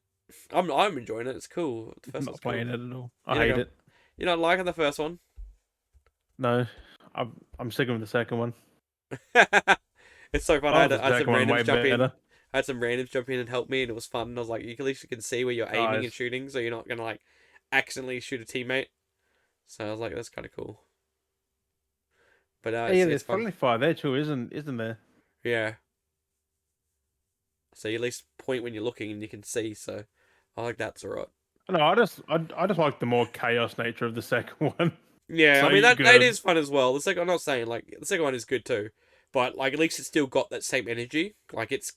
I'm enjoying it. It's cool. The first I'm not playing it at all. I hate it. You're not liking the first one? No, I'm sticking with the second one. It's so fun. I had some randoms jump in. I had some randoms jump in and help me, and it was fun. And I was like, you at least can see where you're aiming and shooting, so you're not gonna like accidentally shoot a teammate. So I was like, that's kind of cool. But there's friendly fire there too, isn't there? Yeah. So you at least point when you're looking and you can see. So I like that's alright. No, I just like the more chaos nature of the second one. Yeah, I So mean that good. is fun as well. The second, I'm not saying like the second one is good too, but like at least it's still got that same energy. Like it's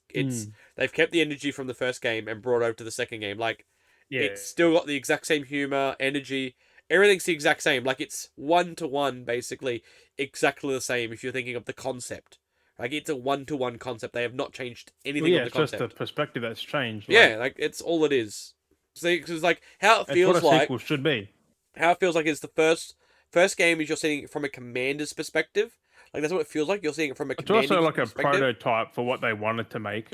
they've kept the energy from the first game and brought it over to the second game. Like Yeah. it's still got the exact same humor, energy, everything's the exact same. Like it's 1-to-1 basically, exactly the same. If you're thinking of the concept, like it's a 1-to-1 concept. They have not changed Well, anything yeah, of the it's just the concept. perspective that's changed. Like, Yeah, like it's all it is. See, because like how it it's what feels a like. sequel should be. How it feels like is the first game is you're seeing it from a commander's perspective. Like that's what it feels like. You're seeing it from a It's also commanding like a perspective. prototype for what they wanted to make.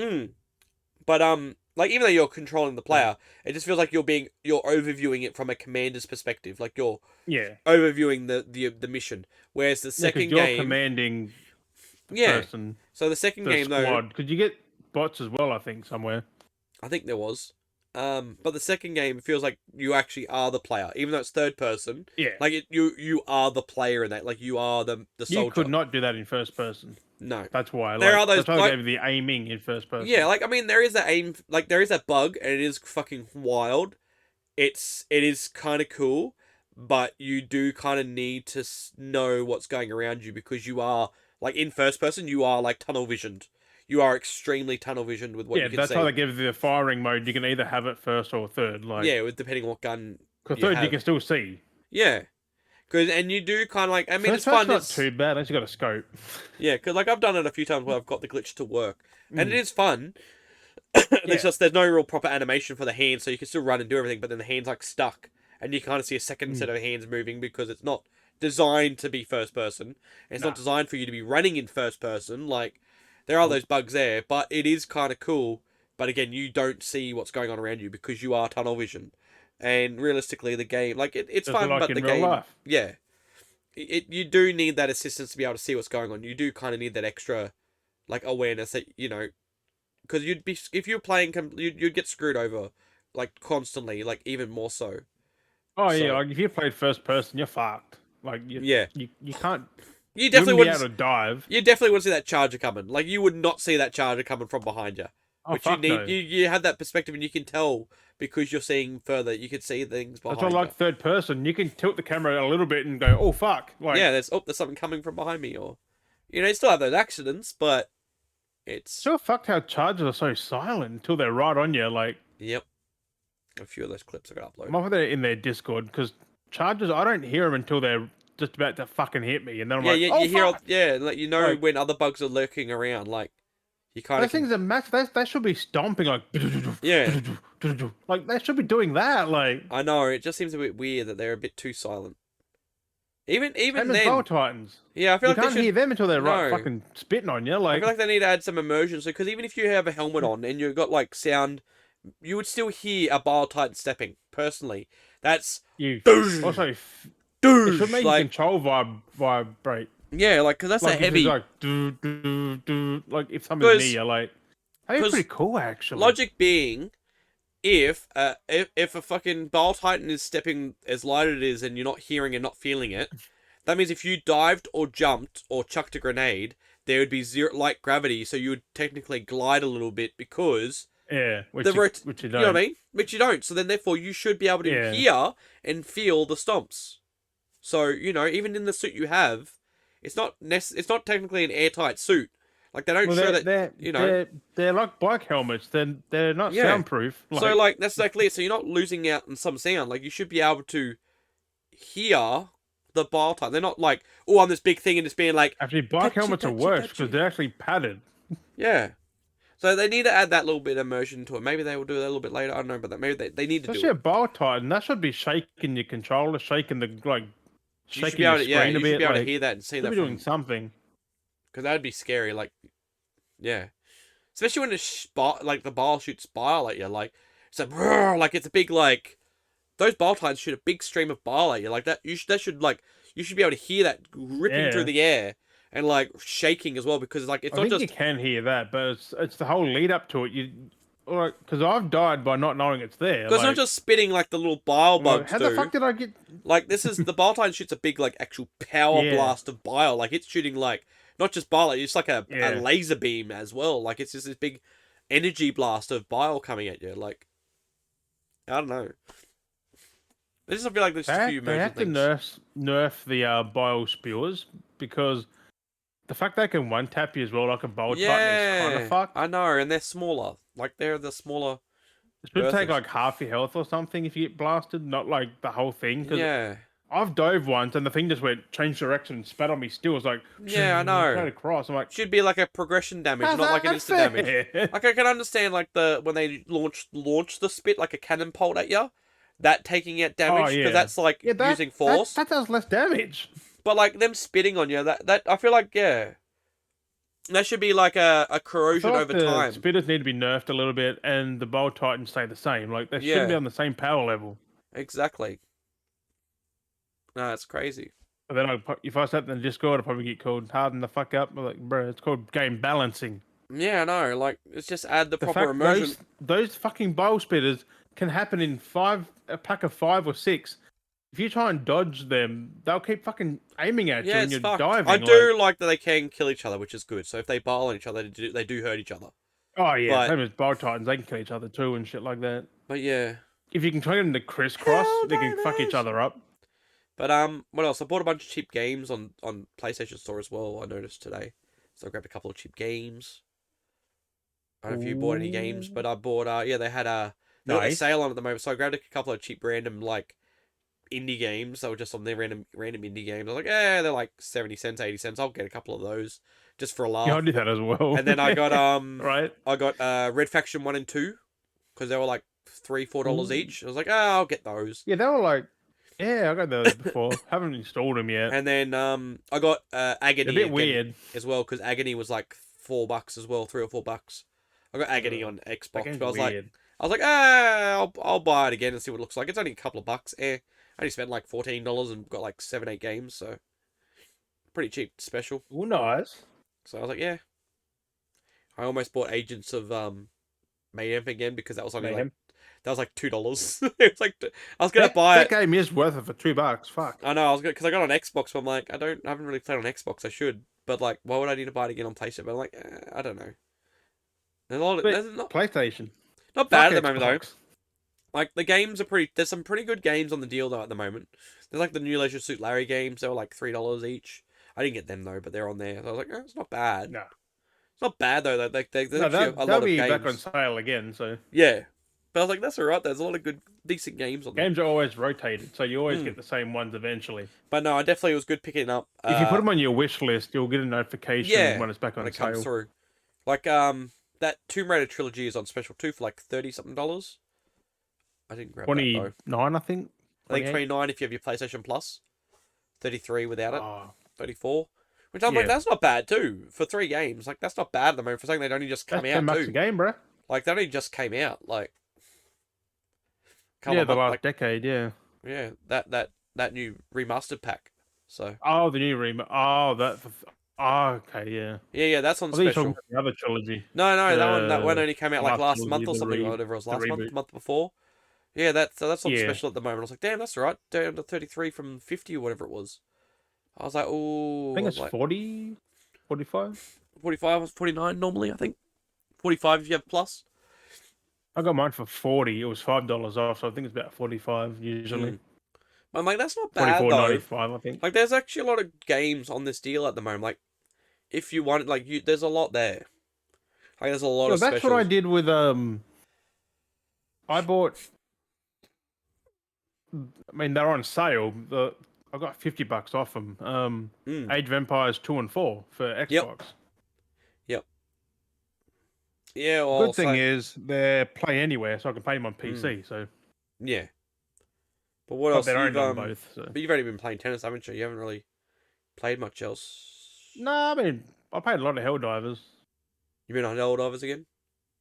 But like even though you're controlling the player, it just feels like you're overviewing it from a commander's perspective. Like you're overviewing the mission. Whereas the second you're game, commanding the yeah. person, So the second game squad. though, Could you get bots as well? I think somewhere. I think there was. But the second game feels like you actually are the player, even though it's third person. Yeah. Like you are the player in that. Like you are the soldier. You could not do that in first person. No. That's why. There are those, That's why like- they gave you the aiming in first person. Yeah, like I mean, there is that aim, like there is that bug, and it is fucking wild. It is kind of cool, but you do kind of need to know what's going around you because you are like in first person, you are like tunnel visioned. You are extremely tunnel visioned with what you can that's see. why they give you the firing mode. You can either have it first or third. Like, Yeah, with depending on what gun. because you third have. you can still see. Yeah, and you do kind of like. I mean, So it's fun. Not too bad. Unless you got a scope. Yeah, because like I've done it a few times where I've got the glitch to work, and it is fun. It's just there's no real proper animation for the hands, so you can still run and do everything, but then the hands like stuck, and you kind of see a second set of hands moving because it's not designed to be first person. It's not designed for you to be running in first person. Like there are those bugs there, but it is kind of cool. But again, you don't see what's going on around you because you are tunnel vision, and realistically, the game it's Just fun, like but in the real game, life. yeah, you do need that assistance to be able to see what's going on. You do kind of need that extra like awareness that because you'd be if you're playing you'd get screwed over like constantly, like even more so. Oh yeah, like if you played first person, you're fucked. Like you can't. You definitely wouldn't wouldn't be able to dive. You definitely wouldn't see that charger coming. Like you would not see that charger coming from behind you. Oh, But fuck you need no. you have that perspective and you can tell because you're seeing further. You can see things behind. That's why I like third person. You can tilt the camera a little bit and go, "Oh fuck!" Like there's something coming from behind me, or you still have those accidents, but it's so fucked how chargers are so silent until they're right on you. Like, yep. A few of those clips I got uploaded. I'm off there in their Discord because chargers, I don't hear them until they're just about to fucking hit me, and then I'm like, "Oh you hear, fuck!" like when other bugs are lurking around, like you kind Those of. things are massive. They should be stomping like, Yeah. like they should be doing that. Like, I know it just seems a bit weird that they're a bit too silent. Even same as then, Bow Titans. yeah, I feel You like they can't should. hear them until they're right No. fucking spitting on you. I Like, feel like they need to add some immersion, because even if you have a helmet on and you've got like sound, you would still hear a Bile Titan stepping. Personally, that's you Doosh! also it douche. should make Like your control vibrate. yeah, like because that's Like a if it's heavy like like if somebody's near you, like that'd be 'cause pretty cool actually. logic being. If a fucking Bile Titan is stepping as light as it is and you're not hearing and not feeling it, that means if you dived or jumped or chucked a grenade, there would be zero light gravity, so you would technically glide a little bit because which the which you you don't. know what I mean? Which you don't. So then therefore you should be able to hear and feel the stomps. So, even in the suit you have, it's not technically an airtight suit. Like they don't show that they're like bike helmets. They're not soundproof. So like that's exactly it. So you're not losing out on some sound. Like you should be able to hear the Bile Titan. They're not like, oh, I'm this big thing and it's being like. Actually, bike helmets are worse because they're actually padded. Yeah. So they need to add that little bit of immersion to it. Maybe they will do that a little bit later. I don't know, but maybe they need to Especially do it. a Bile Titan, that should be shaking your controller, shaking the shaking your screen a bit. You should be able to hear that and see that. Be doing something. Because that would be scary. Like, yeah, especially when the bile shoots bile at you. Like it's like it's a big like. Those Bile Titans shoot a big stream of bile at you like that. You should be able to hear that ripping through the air and like shaking as well because like it's I not think just you can hear that, but it's the whole lead up to it. Because I've died by not knowing it's there. Because it's not just spitting like the little bile bugs how do. the fuck did I get? Like this is the Bile Titan shoots a big like actual power blast of bile. Like it's shooting like not just bile, it's like a laser beam as well. Like it's just this big energy blast of bile coming at you. Like, I don't know. I just feel like there's just a few They emerging have to things. nerf the bile spewers because the fact they can one tap you as well like a bowl titan is kind of Yeah, fucked. I know, and they're smaller. Like they're the smaller It should take berthas. like half your health or something if you get blasted, not like the whole thing. Because Yeah, I've dove once and the thing just went changed direction and spat on me still. It's like yeah, I straight know. across. I'm like, Should be like a progression damage, how's not like an that instant damage. fair? Like I can understand like the when they launch the spit like a cannon bolt at you, that taking out Oh damage because yeah, that's like yeah. using force. That does less damage. But like them spitting on you, that I feel like yeah, that should be like a I feel corrosion like over the time. spitters need to be nerfed a little bit, and the bowl titans stay the same. Like they shouldn't be Yeah, on the same power level. exactly. No, it's crazy. But then if I sat in the Discord, I'd probably get called harden the fuck up. I'm like, bro, it's called game balancing. Yeah, I know. Like it's just add the The proper fact immersion. those fucking bowl spitters can happen in a pack of 5 or 6. If you try and dodge them, they'll keep fucking aiming at you Yeah, and it's you're fucked. I diving. Like, do like that they can kill each other, which is good. So if they bile on each other, they do hurt each other. oh yeah, But same as bow titans, they can kill each other too and shit like that. yeah. If you can try them to crisscross, they can fuck each Helldivers! other up. But what else? I bought a bunch of cheap games on PlayStation Store as well. I noticed today, so I grabbed a couple of cheap games. I don't know if you bought any games, Ooh, but I bought yeah they got their nice. sale on at the moment, so I grabbed a couple of cheap random like indie games. They were just on their random indie games. I was like, yeah, they're like 70 cents, 80 cents. I'll get a couple of those just for a Yeah, I laugh. do that as well. And then Right? I got Red Faction 1 and 2 because they were like $3-4 Ooh. each. I was like, oh, I'll get those. Yeah, they were like, yeah, I got those before. Haven't installed them yet. And then I got A Agony bit again weird. as well because Agony was like $4 as well, $3 or $4. I got Agony on That Xbox, game's but weird. I was like, ah, I'll buy it again and see what it looks like. It's only a couple of bucks. I only spent like $14 and got like 7-8 games, so pretty cheap special. Ooh, nice. So I was like, yeah. I almost bought Agents of Mayhem again because that was only like Mayhem. that was like $2. It was like I was gonna buy That it. game is worth it for $2. Fuck. I know I was gonna because I got on Xbox, but I'm like I haven't really played on Xbox. I should, but like why would I need to buy it again on PlayStation? But I'm like I don't know. There's a lot of But there's PlayStation. not Fuck bad at the moment though. Xbox. Like the games are pretty. There's some pretty good games on the deal though at the moment. There's like the new Leisure Suit Larry games. They were like $3 each. I didn't get them though, but they're on there. So I was like, it's not bad. No. It's not bad though. There's No, actually a they'll lot of be games. back on sale again. So Yeah, but I was like, that's alright. There's a lot of good, decent games on there. games are always rotated, so you always Hmm. get the same ones eventually. But no, I definitely was good picking up. If you put them on your wish list, you'll get a notification Yeah, when it's back when on it comes sale. through, like that Tomb Raider trilogy is on special too for like $30 something. I didn't grab that though. 29, I think. I think 28. 29 if you have your PlayStation Plus. 33 without it. Oh, 34. Which I'm like, yeah. that's not bad too for 3 games. Like that's not bad at the moment for something they'd only just come That's out $10 a too. game, bro. Like they only just came out. Like couple Yeah, of the months, last like decade, yeah. yeah, that new remastered pack. So Oh, the new remake. Oh, that. Oh, okay, yeah. yeah, that's on I think you're talking special. about the other trilogy. No, that one The only came out like last last trilogy, month or something, or whatever it was the last month, reboot. the month before. Yeah, that's on Yeah. special at the moment. I was like, damn, that's all right. Down to 33 from 50 or whatever it was. I was like, oh, I think I it's was like 40, 45. 45 or 49 normally, I think. 45 if you have plus. I got mine for 40. It was $5 off, so I think it's about 45 usually. Mm. I'm like, that's not bad though. 44.95, I think. Like, there's actually a lot of games on this deal at the moment. Like, if you want, like, there's a lot there. Like, there's a lot Yeah, of that's specials. what I did with I bought. I mean, they're on sale. I got $50 off them. Age of Empires 2 and 4 for Xbox. Yep. Yeah, well, Good thing is they're play anywhere, so I can play them on PC. So, yeah. But what but else? they're owned on both. So. But you've only been playing tennis, haven't you? You haven't really played much else. No, I mean, I played a lot of Helldivers. You've been on Helldivers again?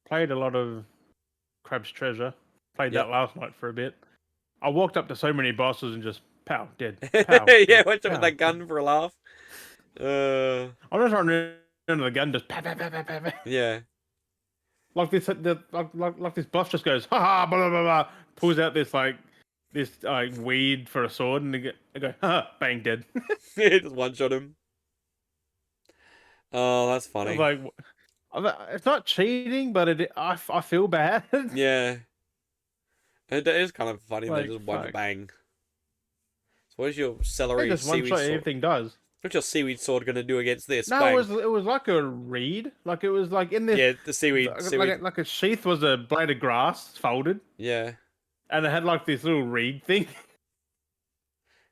Played a lot of Crab's Treasure. Played Yep. that last night for a bit. I walked up to so many bosses and just pow, dead. Yeah, Pow, dead, went with pow, that gun dead. for a laugh. I'm just running into the gun, just pow, pow, pow, pow, pow, pow. Yeah. Like this boss just goes, ha ha, blah, blah, blah, blah, pulls out this weed for a sword, and they go, ha, bang, dead. Just one shot him. Oh, that's I funny. was like, It's not cheating, but I feel bad. Yeah. It is kind of funny. They Like just one fuck. bang. So what is your They celery just one seaweed shot sword? everything does. What's your seaweed sword gonna do against this? No, Bang. it was like a reed. Like it was like in this Yeah, the seaweed. like a sheath was a blade of grass folded, Yeah, and it had like this little reed thing.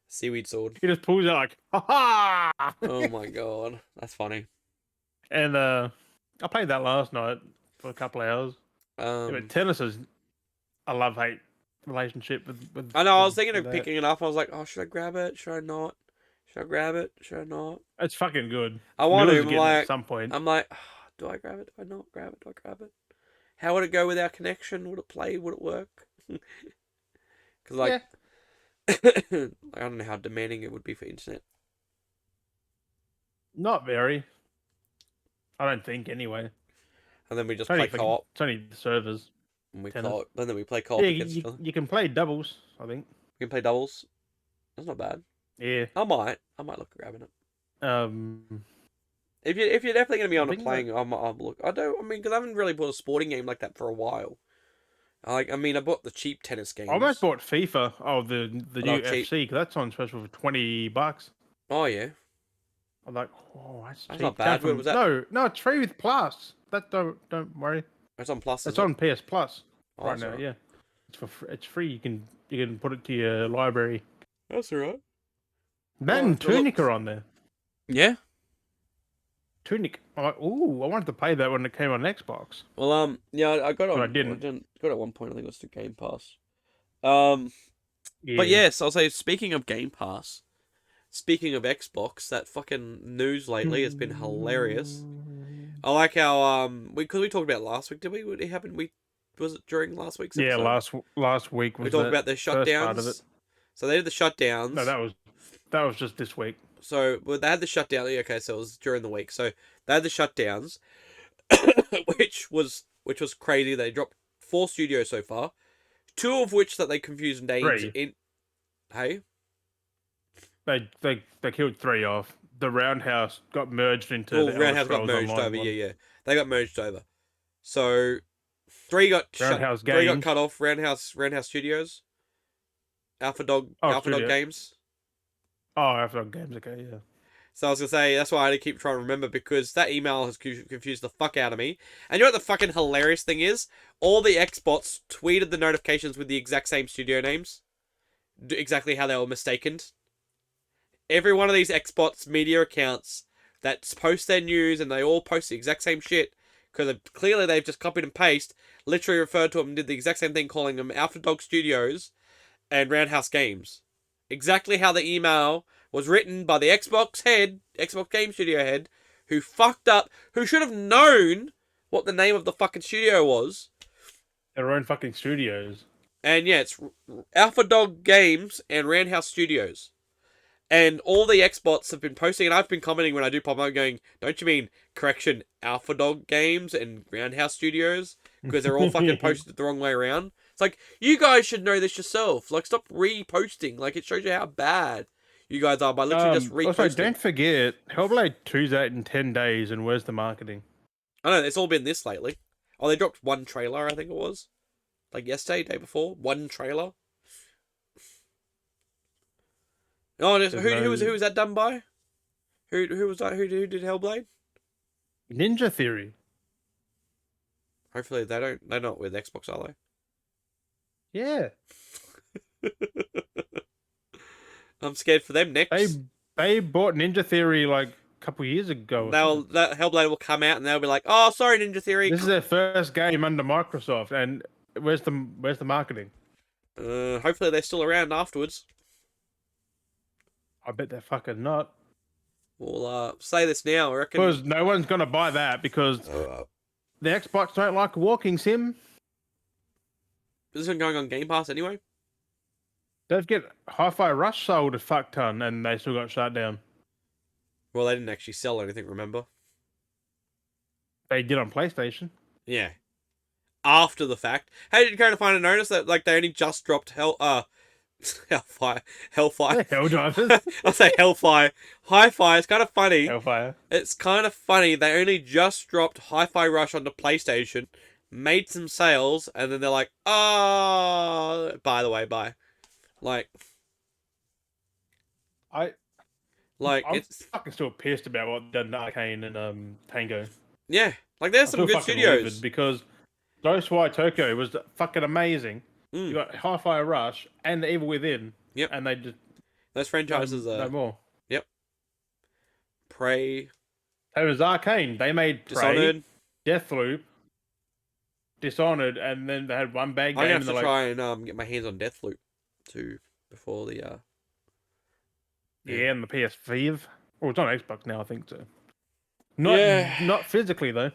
seaweed sword. He just pulls it like ha ha. Oh my god, that's funny. And I played that last night for a couple of hours. Yeah, but Um, tennis is a love hate relationship I know. I was thinking with of that. picking it up. I was like, oh, should I grab it? Should I not? Should I grab it? Should I not? It's fucking good. I want to. Miller's getting it at some point. I'm like, do I grab it? Do I not grab it? Do I grab it? How would it go with our connection? Would it play? Would it work? Because like, Yeah, I don't know how demanding it would be for internet. not very. I don't think anyway. And then we just It's only play co-op. it's only the servers. And we Tennis. co-op. And then we play co-op Yeah, against each other. you can play doubles. I think. We can play doubles. That's not bad. Yeah. I might look at grabbing it. Um. If you're definitely gonna be I on a think playing, I'll look. I mean, because I haven't really bought a sporting game like that for a while. I bought the cheap tennis games. I almost bought FIFA. Oh, the They're new cheap. FC because that's on special for $20. Oh yeah, I'm like, oh, that's cheap. not bad. What was that? No, it's free with Plus. That don't worry. It's on Plus. It's on PS Plus Oh, right that's now. alright. Yeah, it's free. You can put it to your library. That's alright. That Oh, and so look- Tunic are on there. Yeah. Tunic. I'm like, ooh, I wanted to play that when it came on Xbox. Well, yeah, I got it. But I didn't. Got it at one point. I think it was the Game Pass. But yes, I'll say. Speaking of Game Pass, speaking of Xbox, that fucking news lately has been hilarious. I like how because we talked about it last week. Did we? It happened. Was it during last week's Yeah, episode? last week was We talked about the first part of shutdowns. it. So they did the shutdowns. No, that was just this week. So well, they had the shutdown. Okay, so it was during the week. So they had the shutdowns, which was crazy. They dropped 4 studios so far, 2 of which that they confused names 3. in. Hey, They killed 3 off. The Roundhouse got merged into well, the Elder Roundhouse got Scrolls merged Online over. one. Yeah, they got merged over. So 3 got Roundhouse 3 got Games. cut off. Roundhouse Studios. Alpha Dog Studio. Games. Oh, after games, okay, yeah. So I was gonna say that's why I had to keep trying to remember because that email has confused the fuck out of me. And you know what the fucking hilarious thing is? All the Xbots tweeted the notifications with the exact same studio names, exactly how they were mistaken. Every one of these Xbots media accounts that post their news and they all post the exact same shit because clearly they've just copied and pasted, literally referred to them and did the exact same thing, calling them Alpha Dog Studios and Roundhouse Games. Exactly how the email was written by the Xbox Game Studio head, who fucked up, who should have known what the name of the fucking studio was. Their own fucking studios. And yeah, it's Alpha Dog Games and Roundhouse Studios. And all the Xbots have been posting, and I've been commenting when I do pop up going, don't you mean, correction, Alpha Dog Games and Roundhouse Studios? Because they're all fucking posted the wrong way around. It's like, you guys should know this yourself. Like, stop reposting. Like, it shows you how bad you guys are by literally just reposting. Also, don't forget, Hellblade 2's out in 10 days, and where's the marketing? I know, it's all been this lately. Oh, they dropped 1 trailer, I think it was. Like yesterday, day before. 1 trailer. Oh, who was that done by? Who was that? Who did Hellblade? Ninja Theory. Hopefully they're not with Xbox, are they? Yeah. I'm scared for them next. They bought Ninja Theory like a couple years ago. That Hellblade will come out and they'll be like, "Oh, sorry, Ninja Theory." This is their first game under Microsoft, and where's the marketing? Hopefully they're still around afterwards. I bet they're fucking not. We'll say this now. I reckon Because no one's gonna buy that because the Xbox don't like a walking sim. This isn't going on Game Pass anyway. They've get Hi-Fi Rush sold a fuck ton, and they still got shut down. Well, they didn't actually sell anything, remember? They did on PlayStation. Yeah. After the fact. Hey, did you kind of find a notice that like they only just dropped Hellfire. Hell drivers. I'll say Hellfire. Hi-Fi. It's kind of funny. Hellfire. It's kind of funny. They only just dropped Hi-Fi Rush onto PlayStation, made some sales, and then they're like, "Oh, by the way, bye." Like, I'm it's fucking still pissed about what done to Arcane and Tango. yeah. Like, there's I'm some still good fucking studios. livid because Ghostwire Tokyo was fucking amazing. You got Hi-Fi Rush and the Evil Within. Yep. And they just Those franchises are no more. Yep. Prey. It was Arcane. They made Dishonored. Prey, Deathloop, Dishonored, and then they had one bad game. I'm gonna have to and try and get my hands on Deathloop too before the yeah, and the PS5. Oh, it's on Xbox now, I think so. Not physically though.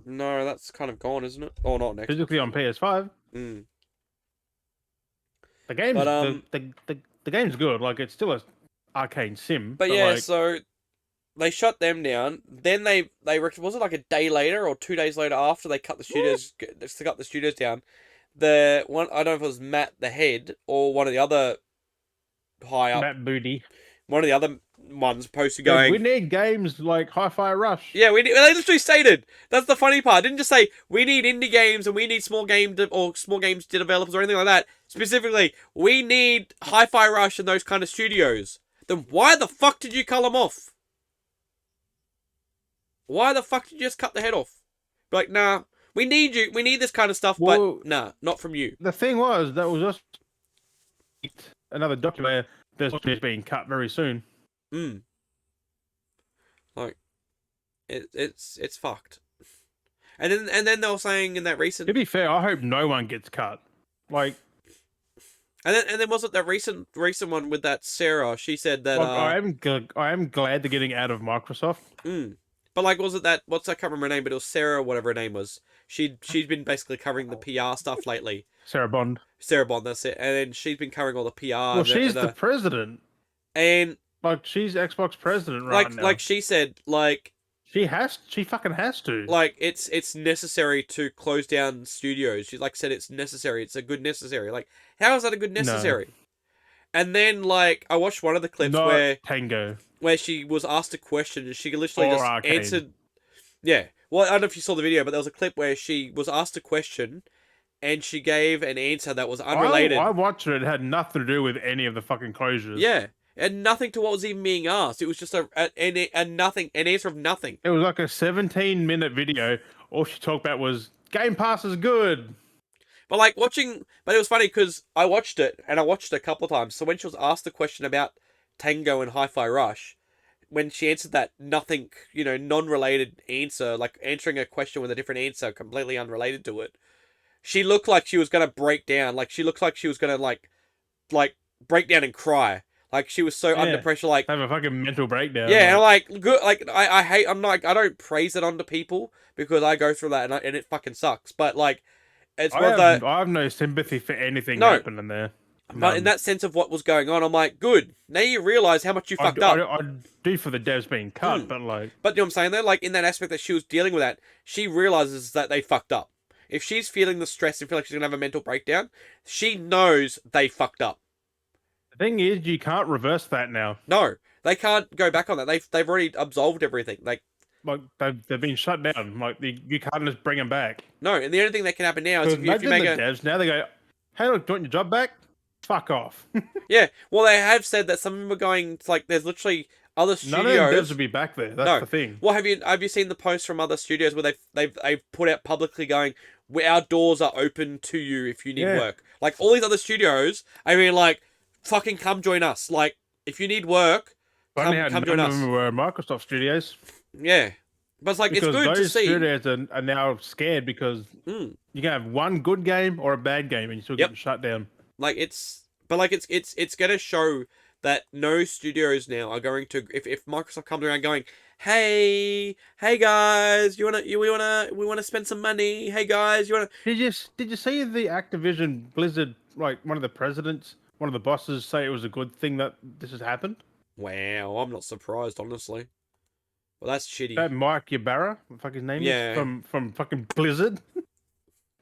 No, that's kind of gone, isn't it? Oh, not next. Physically on PS5. Mm. The game's the game's good. Like it's still a Arcane sim. But yeah, so they shut them down. Then they was it like a day later or 2 days later after they cut the studios down. The one, I don't know if it was Matt the head or one of the other high up Matt Booty. One of the other ones posted going, we need games like Hi-Fi Rush. Yeah, they literally stated, that's the funny part. Didn't just say we need indie games and we need small games developers or anything like that. Specifically, we need Hi-Fi Rush and those kind of studios. Then why the fuck did you cull them off? Why the fuck did you just cut the head off? Like, nah, we need you. We need this kind of stuff, but nah, not from you. The thing was, that was just another document. There's being cut very soon. Like, it's fucked. And then they were saying in that recent. To be fair, I hope no one gets cut. Like. And then was it that recent one with that Sarah? She said that. I am glad they're getting out of Microsoft. But like, was it that? I can't remember her name, but it was Sarah, whatever her name was. She's been basically covering the PR stuff lately. Sarah Bond. That's it. And then she's been covering all the PR. Well, she's the president. And like, she's Xbox president right now. Like she said, like she fucking has to. Like it's necessary to close down studios. She said it's necessary. It's a good necessary. Like, how is that a good necessary? No. And then like I watched one of the clips where she was asked a question and she literally just answered. Yeah. Well, I don't know if you saw the video, but there was a clip where she was asked a question and she gave an answer that was unrelated. I watched it. It had nothing to do with any of the fucking closures. Yeah. And nothing to what was even being asked. It was just an answer of nothing. It was like a 17-minute video. All she talked about was Game Pass is good. But but it was funny because I watched it and I watched it a couple of times. So when she was asked the question about Tango and Hi-Fi Rush, when she answered that nothing, non-related answer, like answering a question with a different answer, completely unrelated to it, she looked like she was gonna break down. Like she looked like she was gonna like break down and cry. Like she was so under pressure, like have a fucking mental breakdown. Yeah, and like good, like I don't praise it onto people because I go through that and it fucking sucks. But like, it's I have no sympathy for anything happening there. But in that sense of what was going on, I'm like, good. Now you realise how much you fucked up. I do for the devs being cut, but like, but you know what I'm saying though, like in that aspect that she was dealing with that, she realizes that they fucked up. If she's feeling the stress and feel like she's gonna have a mental breakdown, she knows they fucked up. The thing is, you can't reverse that now. No, they can't go back on that. They've already absolved everything. Like they've been shut down. Like you can't just bring them back. No, and the only thing that can happen now is if you make devs now they go, hey look, do you want your job back? Fuck off. Yeah, well they have said that some of them are going. Like there's literally other studios. None of the devs will be back there. That's the thing. Well, have you seen the posts from other studios where they've put out publicly going, our doors are open to you if you need work. Like all these other studios, I mean, like fucking come join us. Like if you need work, come join us. None of them were Microsoft studios. Yeah, but it's like because it's good to see. Those studios are now scared because you can have one good game or a bad game and you still get shut down. Like it's gonna show that no studios now are going to if Microsoft comes around going, hey guys, we wanna spend some money. Hey guys, you wanna? Did you see the Activision Blizzard, like one of the presidents, one of the bosses say it was a good thing that this has happened? Wow, I'm not surprised, honestly. Well, that's shitty. That Mike Ybarra, what the fuck his name is, from fucking Blizzard.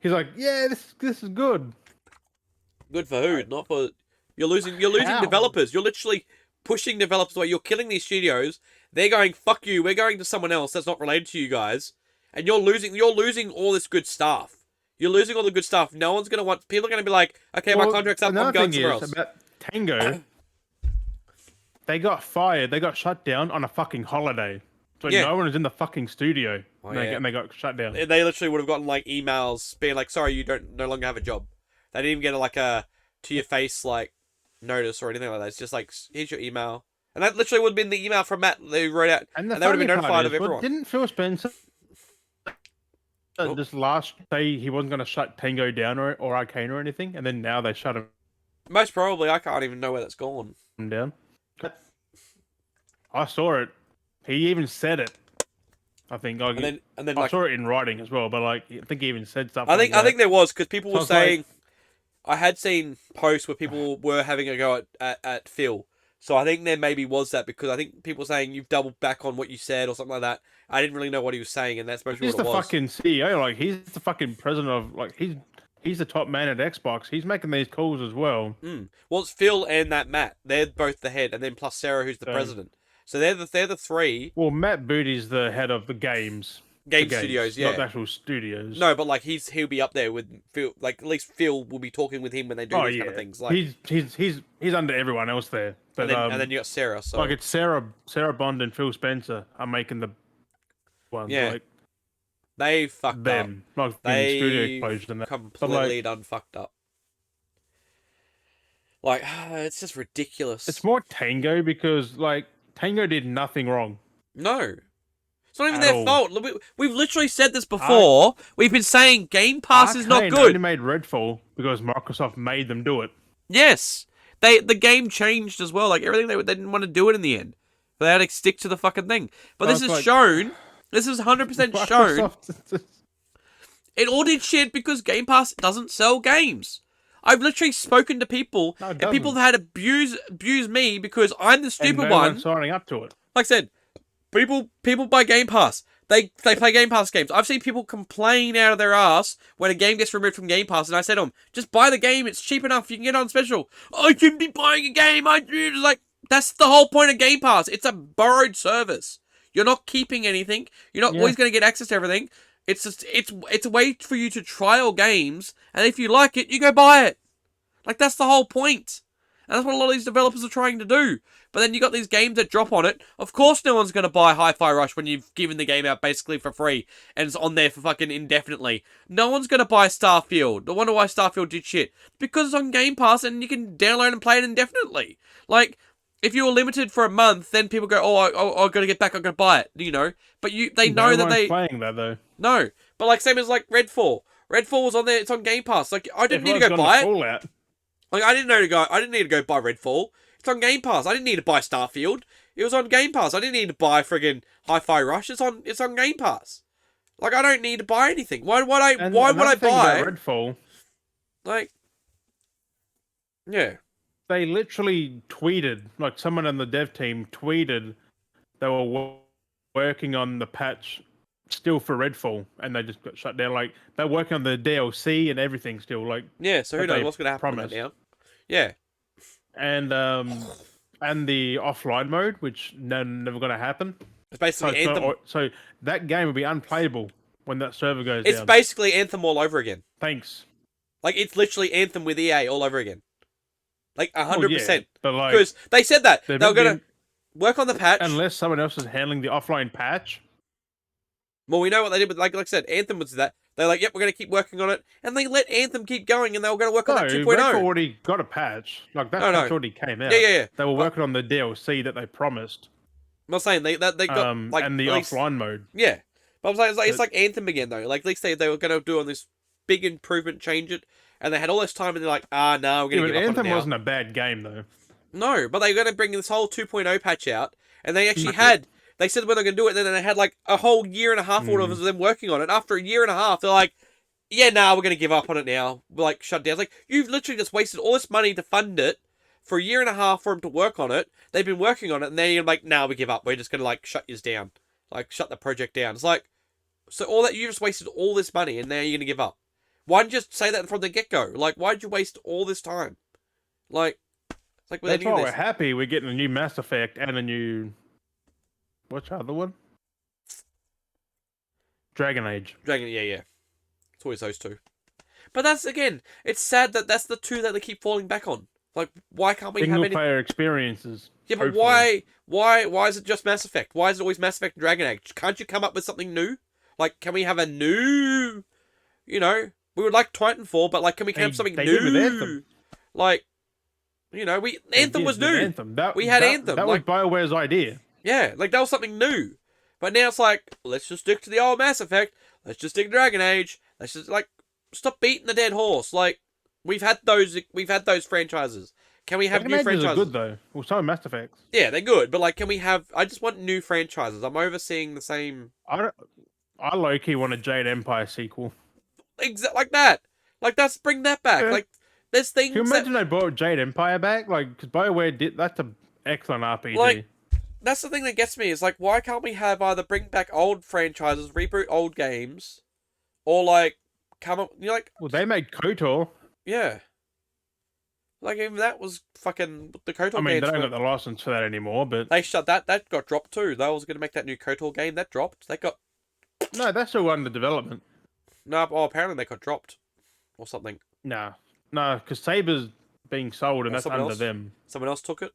He's like, yeah, this is good. Good for who? Not for You're losing developers. You're literally pushing developers away. You're killing these studios. They're going, fuck you, we're going to someone else that's not related to you guys. And you're losing all this good stuff. You're losing all the good stuff. No one's gonna want. People are gonna be like, okay, my contract's up. I'm going somewhere else. About Tango, they got fired. They got shut down on a fucking holiday. So no one was in the fucking studio, and they got shut down. They literally would have gotten like emails being like, "Sorry, you no longer have a job." They didn't even get like a to your face like notice or anything like that. It's just like, here's your email, and that literally would have been the email from Matt they wrote out, and they would have been notified of everyone. Didn't Phil Spencer just last say he wasn't going to shut Tango down or Arcane or anything, and then now they shut him? Most probably, I can't even know where that's gone. Down. I saw it. He even said it. I think. Like, and then I saw it in writing as well, but like I think he even said something. I think there was, because people were saying, I had seen posts where people were having a go at Phil. So I think there maybe was that, because I think people were saying you've doubled back on what you said or something like that. I didn't really know what he was saying, and that's mostly what it was. He's the fucking CEO. Like, he's the fucking president of, like, he's the top man at Xbox. He's making these calls as well. Well, it's Phil and that Matt. They're both the head, and then plus Sarah, who's the president. So they're the three. Well, Matt Booty's the head of the games. Game studios, yeah. Not the actual studios. No, but like he'll be up there with Phil. Like at least Phil will be talking with him when they do these kind of things. Like he's under everyone else there. But and then you got Sarah. So like it's Sarah Bond and Phil Spencer are making the ones. Yeah, like, they fucked them. up. Like they studio closed and that. Completely done fucked up. Like it's just ridiculous. It's more Tango, because like Tango did nothing wrong. No. It's not even their fault. We've literally said this before. We've been saying Game Pass is not good. They only made Redfall because Microsoft made them do it. Yes. The game changed as well. Like, everything, they didn't want to do it in the end. But they had to stick to the fucking thing. But this is shown. This is 100% shown. It all did shit because Game Pass doesn't sell games. I've literally spoken to people, and people have had abuse me because I'm the stupid one. Signing up to it. Like I said, people buy Game Pass. They play Game Pass games. I've seen people complain out of their ass when a game gets removed from Game Pass, and I said to them, just buy the game. It's cheap enough. You can get it on special. I shouldn't be buying a game. Like, that's the whole point of Game Pass. It's a borrowed service. You're not keeping anything. You're not always going to get access to everything. It's just it's a way for you to trial games, and if you like it, you go buy it. Like, that's the whole point. And that's what a lot of these developers are trying to do. But then you got these games that drop on it. Of course no one's going to buy Hi-Fi Rush when you've given the game out basically for free and it's on there for fucking indefinitely. No one's going to buy Starfield. I wonder why Starfield did shit. Because it's on Game Pass and you can download and play it indefinitely. Like, if you were limited for a month, then people go, oh, I've got to get back, I've got to buy it, you know. But they know that they... playing that, though. No. But like, same as like Redfall. Redfall was on there, it's on Game Pass. Like, I didn't need to go buy it. Like, I didn't need to go buy Redfall. It's on Game Pass. I didn't need to buy Starfield. It was on Game Pass. I didn't need to buy friggin' Hi-Fi Rush. It's on Game Pass. Like, I don't need to buy anything. Why would I buy Redfall? Like, yeah. They literally tweeted, like someone on the dev team tweeted they were working on the patch still for Redfall, and they just got shut down. Like, they're working on the DLC and everything still. Like, yeah, so who knows what's going to happen with that now? Yeah. And the offline mode, which never going to happen. It's basically Anthem. So that game will be unplayable when that server goes down. It's basically Anthem all over again. Thanks. Like, it's literally Anthem with EA all over again. Like, 100%. But like, because they said that. They were going to work on the patch. Unless someone else is handling the offline patch. Well, we know what they did, but like I said, Anthem was that. They're like, yep, we're going to keep working on it. And they let Anthem keep going, and they were going to work on that 2.0. They've already got a patch. Like, that patch already came out. Yeah. They were working on the DLC that they promised. I'm not saying they got, like... And the offline mode. Yeah. But I'm saying it's like Anthem again, though. Like, at least they were going to do on this big improvement, change it, and they had all this time, and they're like, no, we're going to give up on it now. Anthem wasn't a bad game, though. No, but they were going to bring this whole 2.0 patch out, and they actually had... They said when they're going to do it, and then they had like a whole year and a half of them working on it. After a year and a half, they're like, yeah, we're going to give up on it now. We're like, shut down. It's like, you've literally just wasted all this money to fund it for a year and a half for them to work on it. They've been working on it, and then you're like, we give up. We're just going to like shut yours down. Like, shut the project down. It's like, so all that, you just wasted all this money, and now you're going to give up. Why didn't you just say that from the get-go? Like, why did you waste all this time? Like, Like with That's any of why we're this. happy we're getting a new Mass Effect and a new... What's the other one? Dragon Age. Dragon, yeah. It's always those two. But that's, again, it's sad that that's the two that they keep falling back on. Like, why can't we have Single any... player experiences. Yeah, but hopefully. why is it just Mass Effect? Why is it always Mass Effect and Dragon Age? Can't you come up with something new? Like, can we have a new... You know, we would like Titanfall, but, like, can we have something They new? did with Anthem. Like, you know, Anthem was new. Anthem. We had Anthem. That was BioWare's idea. Yeah, like, that was something new. But now it's like, let's just stick to the old Mass Effect. Let's just stick to Dragon Age. Let's just, like, stop beating the dead horse. Like, we've had those franchises. Can we have Dragon new Ages franchises? are good though. Well, so are Mass Effects. Yeah, they're good, but like, can we have? I just want new franchises. I'm overseeing the same. I low-key want a Jade Empire sequel. Like that. Like, let's bring that back. Yeah. Like, there's things. Can you imagine they brought Jade Empire back? Like, because BioWare did. That's an excellent RPG. Like, that's the thing that gets me is like, why can't we have either bring back old franchises, reboot old games, or like come up? You know, like, well, they made KOTOR. yeah. Like, even that was fucking the KOTOR. I mean, games they don't got the license for that anymore, but they shut that. That got dropped too. They was going to make that new KOTOR game. That dropped. That got no, that's still under development. no. Oh, apparently they got dropped or something. No, because Saber's being sold, and that's someone under else? them. Someone else took it.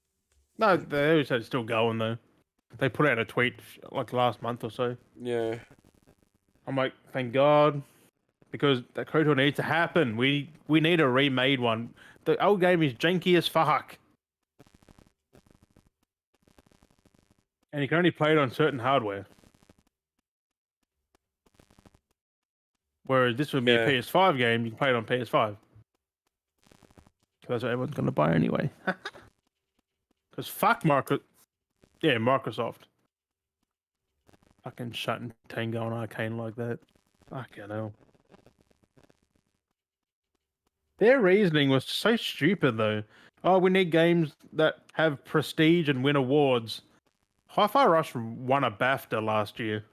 No, they always said it's still going though. They put out a tweet like last month or so. Yeah. I'm like, thank God, because that KOTOR needs to happen. We need a remade one. The old game is janky as fuck, and you can only play it on certain hardware. Whereas this would be a PS5 game, you can play it on PS5. That's what everyone's gonna buy anyway. Because fuck Microsoft. Fucking shutting Tango and Arcane like that. Fucking hell. Their reasoning was so stupid though. Oh, we need games that have prestige and win awards. Hi-Fi Rush won a BAFTA last year.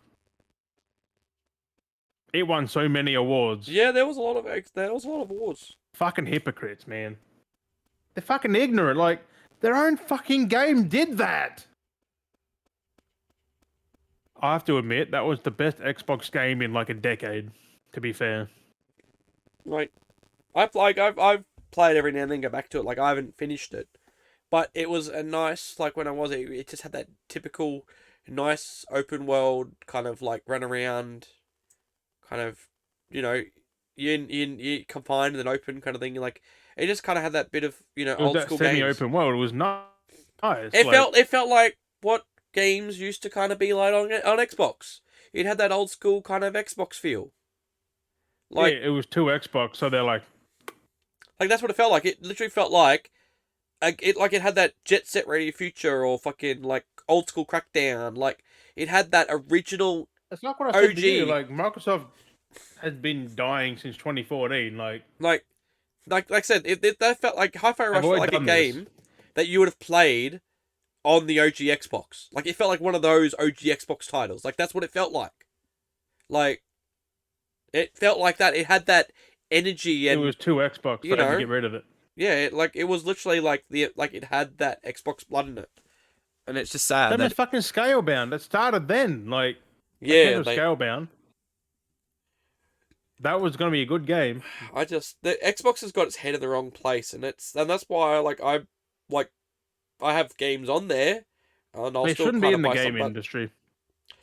It won so many awards. Yeah, there was a lot of awards. Fucking hypocrites, man. They're fucking ignorant. Like, their own fucking game did that. I have to admit, that was the best Xbox game in like a decade, to be fair. Like, I've played every now and then, go back to it. Like, I haven't finished it, but it was a nice, like, when I was, it just had that typical nice open world kind of like run around, kind of, you know, you confined and then open kind of thing. Like, it just kind of had that bit of, you know, old school games. Semi-open world. It was nice. It felt like what games used to kind of be like on Xbox. It had that old school kind of Xbox feel. Like, yeah, it was 2 Xbox, so they're like that's what it felt like. It literally felt like it had that Jet Set Radio Future or fucking like old school Crackdown. Like, it had that original. That's not what I said to you. Like, Microsoft has been dying since 2014. Like I said, that felt like Hi-Fi Rush felt like a game that you would have played on the OG Xbox. Like, it felt like one of those OG Xbox titles. Like, that's what it felt like. Like, it felt like that. It had that energy, and it was 2 Xbox. You know, to get rid of it. Yeah, it was literally like it had that Xbox blood in it, and it's just sad. That was fucking Scalebound. It started then. Like, yeah, Scalebound. That was going to be a good game. The Xbox has got its head in the wrong place, and that's why I have games on there, and they shouldn't be in the game industry.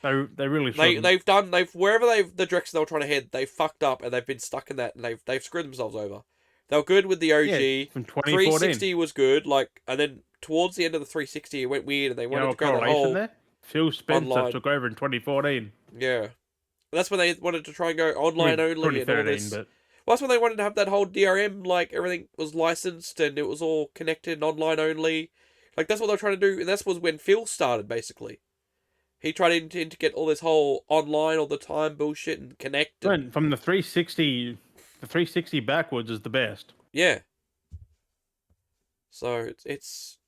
They really shouldn't. The direction they were trying to head, they fucked up, and they've been stuck in that, and they've screwed themselves over. They were good with the OG. Yeah, from 2014. 360 was good, like, and then towards the end of the 360, it went weird, and they wanted to go the whole there? Phil Spencer online. took over in 2014. Yeah. That's when they wanted to try and go online only and all this. But... Well, that's when they wanted to have that whole DRM, like, everything was licensed and it was all connected and online only. Like, that's what they were trying to do, and that was when Phil started, basically. He tried to get all this whole online all the time bullshit and connect. From the 360 backwards is the best. Yeah. So, it's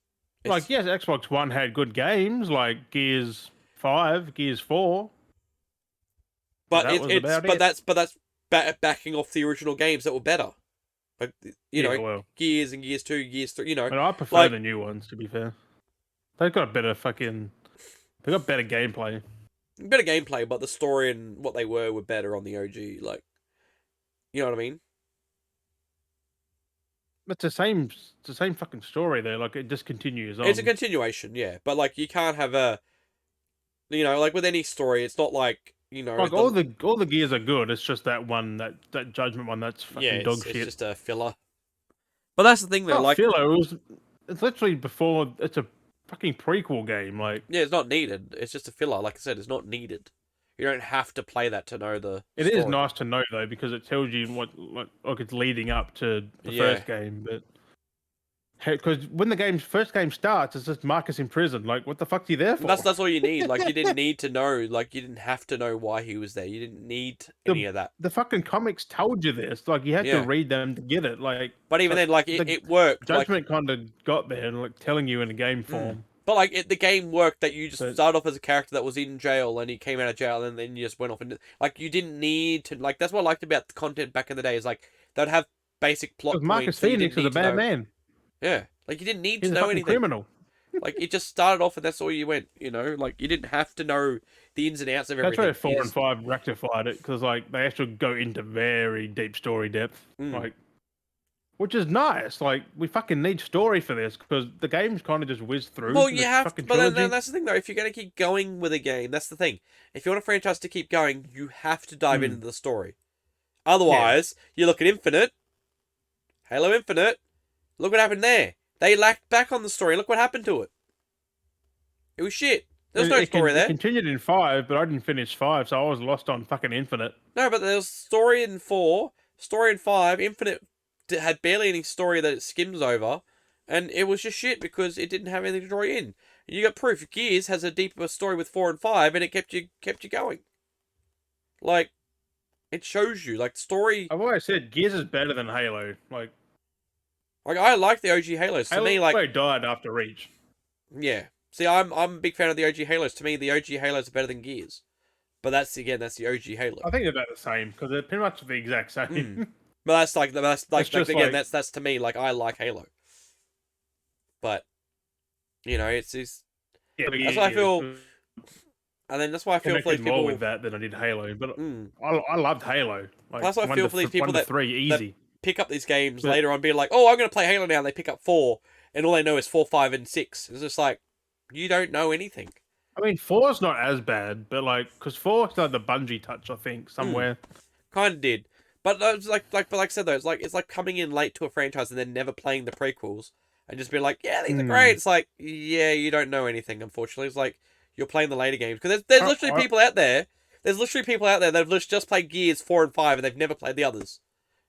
like, yes, Xbox One had good games, like Gears 5, Gears 4. But that's backing off the original games that were better. Like, Yeah, well, Gears and Gears 2, Gears 3, and I prefer like, the new ones. To be fair, they've got better fucking. They got better gameplay. better gameplay, but the story and what they were better on the OG. Like, you know what I mean? It's the same. It's the same fucking story there. Like it just continues on. It's a continuation, yeah. But like, you can't have a, like with any story, it's not like, Like all the gears are good. It's just that one, that Judgment one, that's yeah, fucking dog it's shit. just a filler. But that's the thing, It's though. not Like, filler. It's literally before. It's a fucking prequel game. Like yeah, it's not needed. It's just a filler. Like I said, it's not needed. You don't have to play that to know the it is story. nice to know though because it tells you what like it's leading up to the Yeah. first game, but. Because when the first game starts, it's just Marcus in prison. Like, what the fuck's he there for? That's all you need. Like, you didn't need to know. Like, you didn't have to know why he was there. You didn't need any of that. The fucking comics told you this. Like, you had to Yeah. read them to get it. Like, But even then, like, it worked. Judgment kind of got there and like telling you in a game form. But like, the game worked that you just But- started off as a character that was in jail and he came out of jail and then you just went off and like you didn't need to like. That's what I liked about the content back in the day. Is like they'd have basic plot Because points. Marcus that you Phoenix didn't is a need to bad know. man. Yeah, like you didn't need He's to a know fucking anything. criminal. Like it just started off and that's all you went. Like you didn't have to know the ins and outs of everything. That's where 4 and 5 rectified it because like they actually go into very deep story depth. Like, which is nice. Like we fucking need story for this because the game's kind of just whizzed through. Well, you have to, but then trilogy. that's the thing though. If you're going to keep going with a game, that's the thing. If you want a franchise to keep going, you have to dive into the story. Otherwise, you look at Infinite, Halo Infinite. Look what happened there. They lacked back on the story. Look what happened to it. It was shit. There's no story there. It continued in 5, but I didn't finish 5, so I was lost on fucking Infinite. No, but there was story in 4, story in 5. Infinite had barely any story that it skims over, and it was just shit because it didn't have anything to draw you in. You got proof. Gears has a deeper story with 4 and 5, and it kept you going. Like, it shows you like story. I've always said Gears is better than Halo. Like I like the OG Halos. To me, like, Halo died after Reach. Yeah. See, I'm a big fan of the OG Halos. To me, the OG Halos are better than Gears. But that's the OG Halo. I think they're about the same because they're pretty much the exact same. But that's like again, like- that's to me like I like Halo. But it's Yeah, that's why I feel, and then that's why I feel for these more people with that than I did Halo. But I loved Halo. Like, That's why I feel for these people 1 to that 3 easy. pick up these games But- later on, being like, "Oh, I'm going to play Halo now," and they pick up 4, and all they know is 4, 5, and 6. It's just like you don't know anything. I mean, 4's not as bad, but like, because 4 had the Bungie touch, I think, somewhere. Kind of did, but it's like I said though, it's like coming in late to a franchise and then never playing the prequels and just be like, "Yeah, these are great." It's like, yeah, you don't know anything. Unfortunately, it's like you're playing the later games because there's literally people out there. There's literally people out there that have just played Gears 4 and 5 and they've never played the others.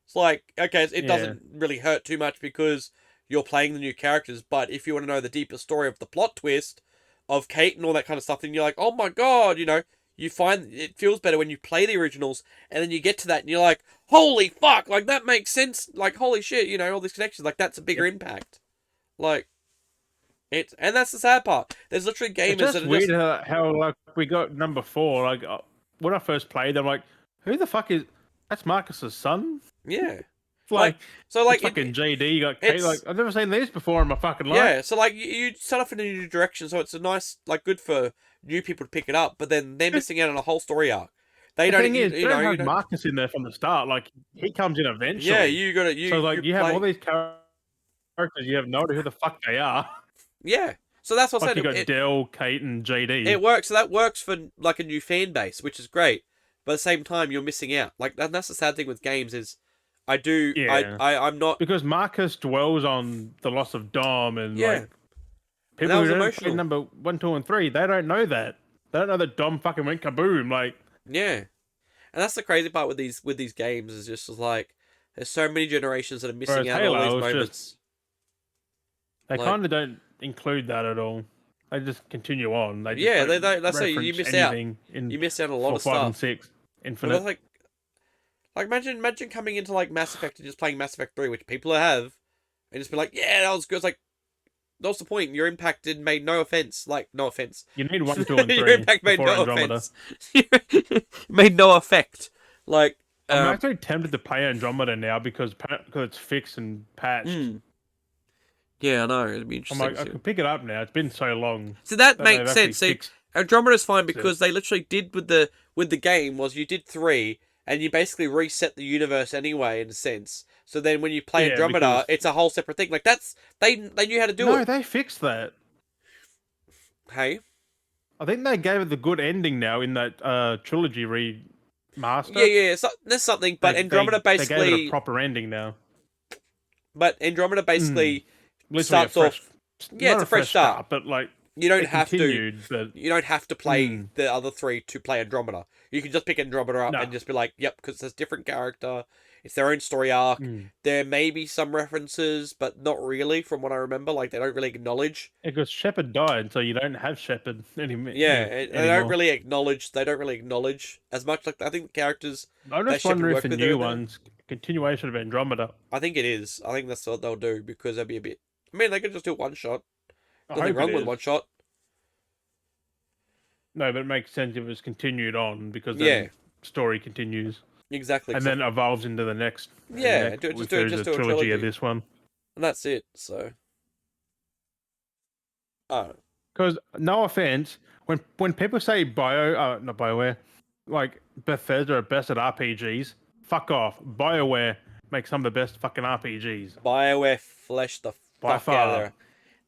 It's like, okay, it doesn't really hurt too much because you're playing the new characters, but if you want to know the deeper story of the plot twist of Kate and all that kind of stuff, then you're like, oh my god, you find it feels better when you play the originals and then you get to that and you're like, holy fuck, like that makes sense, like holy shit, all these connections, like that's a bigger impact. Like, and that's the sad part. There's literally gamers It's just that are weird just... how like we got number 4. Like when I first played, I'm like, who the fuck is that's Marcus's son? Yeah. It's like so like fucking JD, you got Kate. Like I've never seen these before in my fucking life. Yeah, so like you set off in a new direction, so it's a nice, like, good for new people to pick it up, but then they're missing out on a whole story arc. They The don't, thing is, you you know, have Marcus in there from the start. Like he comes in eventually. yeah, you got to, So like you have play... all these characters, you have no idea who the fuck they are. Yeah, so that's what I Like said. you got Dell, Kate, and JD. It works. So that works for like a new fan base, which is great. But at the same time, you're missing out. Like that's the sad thing with games is, I'm not, because Marcus dwells on the loss of Dom and Yeah. like people that was who don't emotional. play number 1, 2, and 3. They don't know that. They don't know that Dom fucking went kaboom. Like yeah, and that's the crazy part with these games is just like there's so many generations that are missing Whereas out on all Halo these is moments. they Like- kind of don't include that at all. They just continue on. They just Yeah, don't they don't. That's how you reference miss out. anything in You miss out on a lot 4, of 5, stuff. and 6 But Infinite. that's like imagine coming into like Mass Effect and just playing Mass Effect 3, which people have, and just be like, yeah, that was good. It's like, what's the point? Your impact made no offense. Like, no offense. You need 1, 2, and 3. Your impact made before no Andromeda. offense. Made no effect. Like, I'm actually tempted to play Andromeda now because it's fixed and patched. Yeah, I know. It'd be I'm interesting. like, I can pick it up now. It's been so long. So that makes sense. See, Andromeda's fine because they literally did with the game was you did 3 and you basically reset the universe anyway in a sense. So then when you play Andromeda, it's a whole separate thing. Like they knew how to do it. No, they fixed that. Hey, I think they gave it the good ending now in that trilogy remaster. Yeah. So, there's something, but Andromeda basically they gave it a proper ending now. But Andromeda basically starts off. Yeah, it's a fresh start, but like you don't have to. You don't have to play the other 3 to play Andromeda. You can just pick Andromeda up and just be like, "Yep," because it's a different character. It's their own story arc. There may be some references, but not really, from what I remember. Like they don't really acknowledge. Because Shepard died, so you don't have Shepard anymore. Yeah, they don't really acknowledge. They don't really acknowledge as much. Like I think the characters. I'm just wondering if the new one's continuation of Andromeda. I think it is. I think that's what they'll do because there'll be a bit. I mean, they could just do one shot. Nothing wrong with one shot. No, but it makes sense if it's continued on because then story continues. Exactly. And then evolves into the next. Yeah, just do a trilogy of this one. And that's it. So. Oh. Because no offense, when people say not BioWare, like Bethesda are best at RPGs, fuck off. BioWare makes some of the best fucking RPGs. BioWare fleshed the fuck out of their.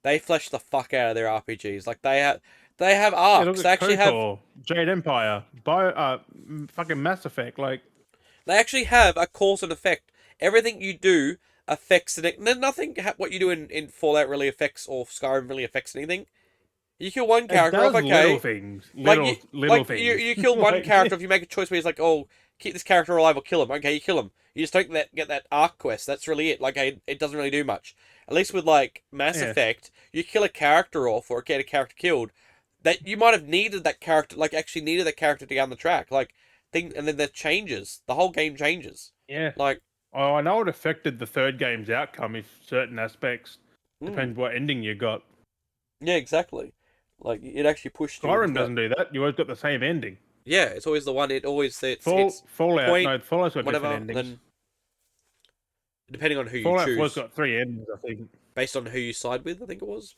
They fleshed the fuck out of their RPGs. Like they have arcs. They actually have Jade Empire, fucking Mass Effect. Like they actually have a cause and effect. Everything you do affects it. Nothing what you do in Fallout really affects, or Skyrim really affects anything. You kill one character off, okay. Little things. Little things. You kill one character if you make a choice where he's like, oh, keep this character alive or kill him. Okay, you kill him. You just don't get that arc quest. That's really it. Like, it doesn't really do much. At least with, like, Mass Effect, you kill a character off or get a character killed, that you might have needed that character, like, actually needed that character to get on the track. Like, and then that changes. The whole game changes. Yeah. Like... Oh, I know it affected the third game's outcome if certain aspects. Depends what ending you got. Yeah, exactly. Like, it actually pushed you. Skyrim doesn't do that. You always got the same ending. Yeah, it's always the one. It always says Fallout. Point, no, Fallout's got whatever, different endings. Then, depending on who Fallout you choose. Fallout's got 3 endings, I think. Based on who you side with, I think it was.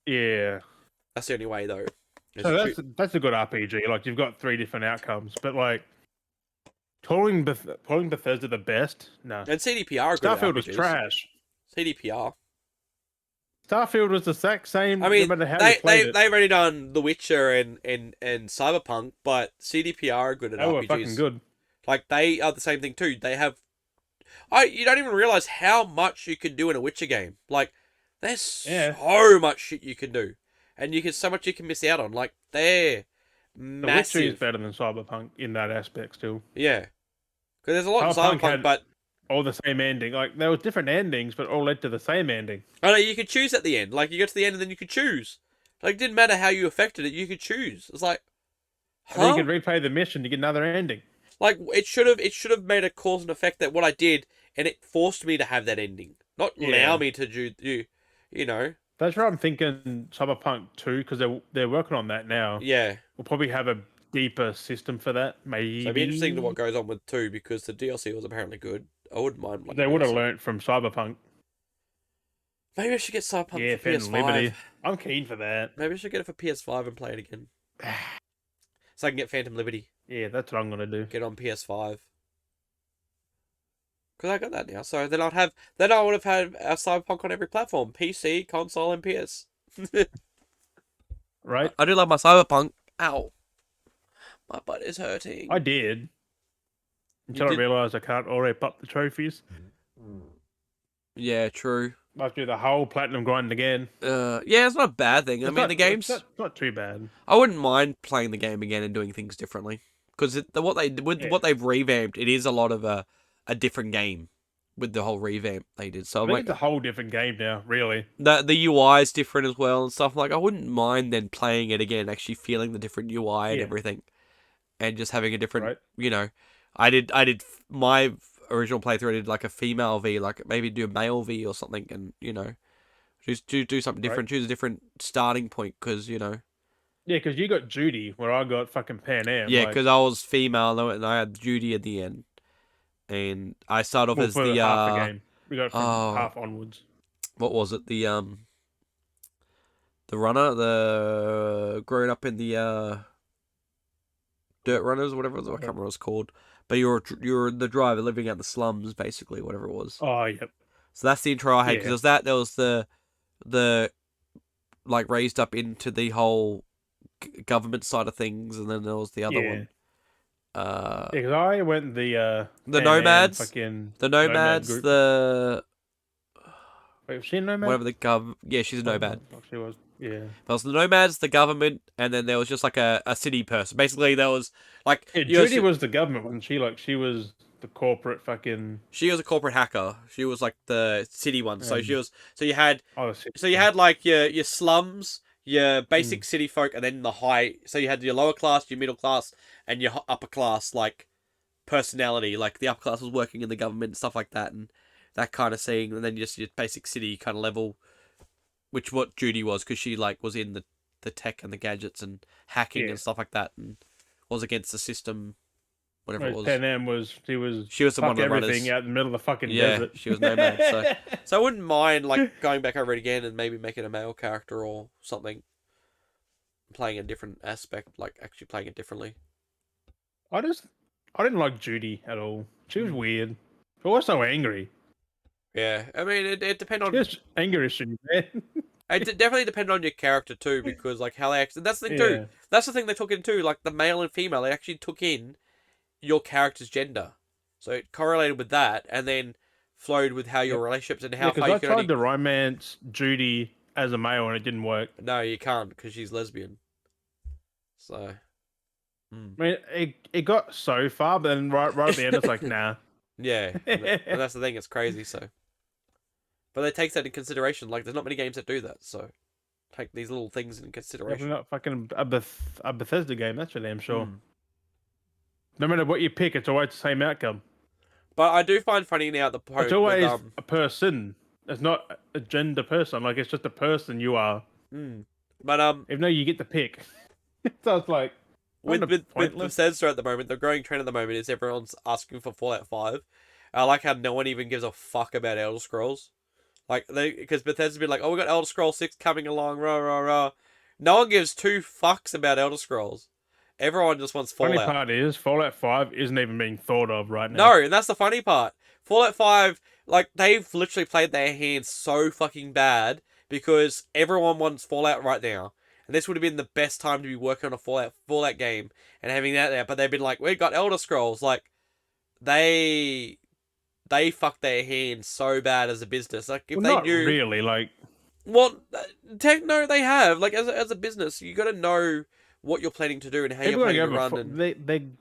Yeah. That's the only way, though. So that's a good RPG. Like, you've got 3 different outcomes. But, like, calling Bethesda the best? No. And CDPR Starfield was trash. CDPR. Starfield was the exact same. I mean, no matter how they've already done The Witcher and Cyberpunk, but CDPR are good at RPGs. They were fucking good. Like, they are the same thing too. They have... you don't even realize how much you can do in a Witcher game. Like, there's so much shit you can do. And so much you can miss out on. Like, they're massive. The Witcher is better than Cyberpunk in that aspect still. Yeah. Because there's a lot in Cyberpunk, but... all the same ending. Like, there was different endings, but all led to the same ending. I know, you could choose at the end. Like, you go to the end and then you could choose. Like, it didn't matter how you affected it, you could choose. It's like, huh? And you could replay the mission to get another ending. Like, it should have made a cause and effect that what I did, and it forced me to have that ending. Not allow me to do, you know. That's why I'm thinking Cyberpunk 2, because they're working on that now. Yeah. We'll probably have a deeper system for that, maybe. So it'd be interesting to what goes on with 2, because the DLC was apparently good. I wouldn't mind. They would have learnt from Cyberpunk. Maybe I should get Cyberpunk for PS5. Liberty. I'm keen for that. Maybe I should get it for PS5 and play it again. So I can get Phantom Liberty. Yeah, that's what I'm going to do. Get on PS5. Because I got that now. So then I would have had our Cyberpunk on every platform. PC, console, and PS. Right? I do love my Cyberpunk. Ow. My butt is hurting. I did. Until I realised I can't already pop the trophies. Yeah, true. I have to do the whole platinum grind again. Yeah, it's not a bad thing. The game's not too bad. I wouldn't mind playing the game again and doing things differently. Because what they've revamped, it is a lot of a different game with the whole revamp they did. So I think it's a whole different game now, really. The UI is different as well and stuff. Like, I wouldn't mind then playing it again, actually feeling the different UI and everything, and just having a different, you know. I did my original playthrough. I did like a female V, like maybe do a male V or something, and you know, just do something different. Choose a different starting point, because you know. Yeah, because you got Judy, where I got fucking Pan Am. Yeah, because I was female and I had Judy at the end. and I started off Well, as for the half the game, we got from oh, half onwards. what was it? The runner, the growing up in the dirt runners, whatever it was. I can't remember what it's called. But you're the driver living out in the slums, basically, whatever it was. Oh, yep. So that's the intro I had because Yeah. there was that. There was the like raised up into the whole government side of things, and then there was the other Yeah. one. Yeah, because I went The Pan Am nomads, fucking the nomad nomads, group. the Wait, was she a nomad? whatever the yeah, she's a nomad. Oh, she was. Yeah. There was the nomads, the government, and then there was just like a city person. Basically, there was like Yeah, Judy was the government, wasn't she? Like, she was the corporate fucking. she was a corporate hacker. She was like the city one. So she was. So you had. Oh, So you had like your slums, your basic city folk, and then the high. So you had your lower class, your middle class, and your upper class like personality. Like the upper class was working in the government and stuff like that, and that kind of thing. And then just your basic city kind of level, which what Judy was, because she like was in the tech and the gadgets and hacking and stuff like that, and was against the system, whatever it was. Pan Am she was the one of the everything runners out in the middle of the fucking Yeah, desert. she was nomad. So I wouldn't mind like going back over it again and maybe making a male character or something, playing a different aspect, like actually playing it differently. I didn't like Judy at all. She was weird, but also angry. Yeah, I mean it depends on. Just angry as shit, man. It definitely depends on your character too, because like how they act. And that's the thing Yeah. too. That's the thing they took in too. Like the male and female, they actually took in your character's gender, so it correlated with that, and then flowed with how your relationships and how Because far you I can tried only. to romance Judy as a male and it didn't work. No, you can't because she's lesbian. So. I mean, it got so far, but then right at the end, it's like, nah. Yeah, and that's the thing. It's crazy. So, but they take that in consideration. Like, there's not many games that do that. So, take these little things in Definitely consideration. not fucking a Bethesda game, that's for damn sure. Mm. No matter what you pick, it's always the same outcome. But I do find funny now the post. It's always a person. It's not a gender person. Like, it's just a person you are. But Even though you get to pick. So it's like, with Bethesda at the moment, the growing trend at the moment is everyone's asking for Fallout 5. I like how no one even gives a fuck about Elder Scrolls. Like because Bethesda's been like, oh, we got Elder Scrolls 6 coming along, rah rah rah. No one gives two fucks about Elder Scrolls. Everyone just wants Fallout. Funny part is Fallout 5 isn't even being thought of right now. No, and that's the funny part. Fallout 5, like they've literally played their hands so fucking bad because everyone wants Fallout right now. And this would have been the best time to be working on a Fallout game and having that there. But they've been like, we got Elder Scrolls. Like, they fucked their hands so bad as a business. Like, if they not knew, really. Like, well, no, they have. Like, as a business, you got to know what you're planning to do and how you're planning to run.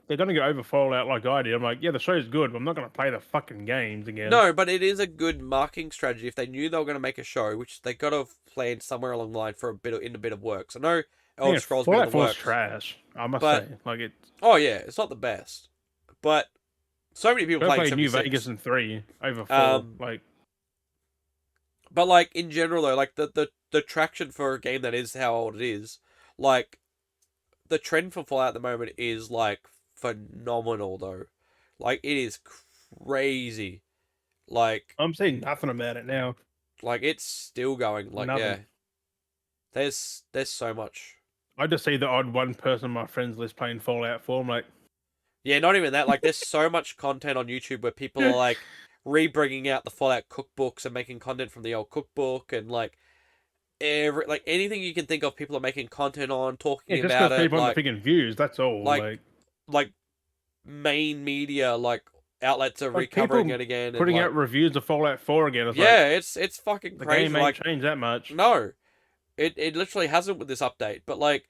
They're gonna go over Fallout like I did. I'm like, yeah, the show's good, but I'm not gonna play the fucking games again. No, but it is a good marketing strategy. If they knew they were going to make a show, which they got to have planned somewhere along the line for a bit of work. So no, Elder Scrolls been in Fallout the 4's works. trash. I must say, like it. Oh yeah, it's not the best, but so many people playing play New 76. Vegas in 3 over 4. Like, but like in general though, like the traction for a game that is how old it is, like the trend for Fallout at the moment is like phenomenal though, like it is crazy. Like I'm seeing nothing about it now. Like it's still going. Like Nothing. yeah, there's so much. I just see the odd one person on my friends list playing Fallout 4. I'm like, Yeah, not even that. Like there's so much content on YouTube where people are like re-bringing out the Fallout cookbooks and making content from the old cookbook and like anything you can think of, people are making content on, talking just about because it. people Like, aren't picking views, that's all. Like main media, like outlets are Like, recovering people it again, putting and, out reviews of Fallout 4 again. It's yeah, like, it's fucking the crazy. game ain't Like changed that much. no, it literally hasn't with this update. But like,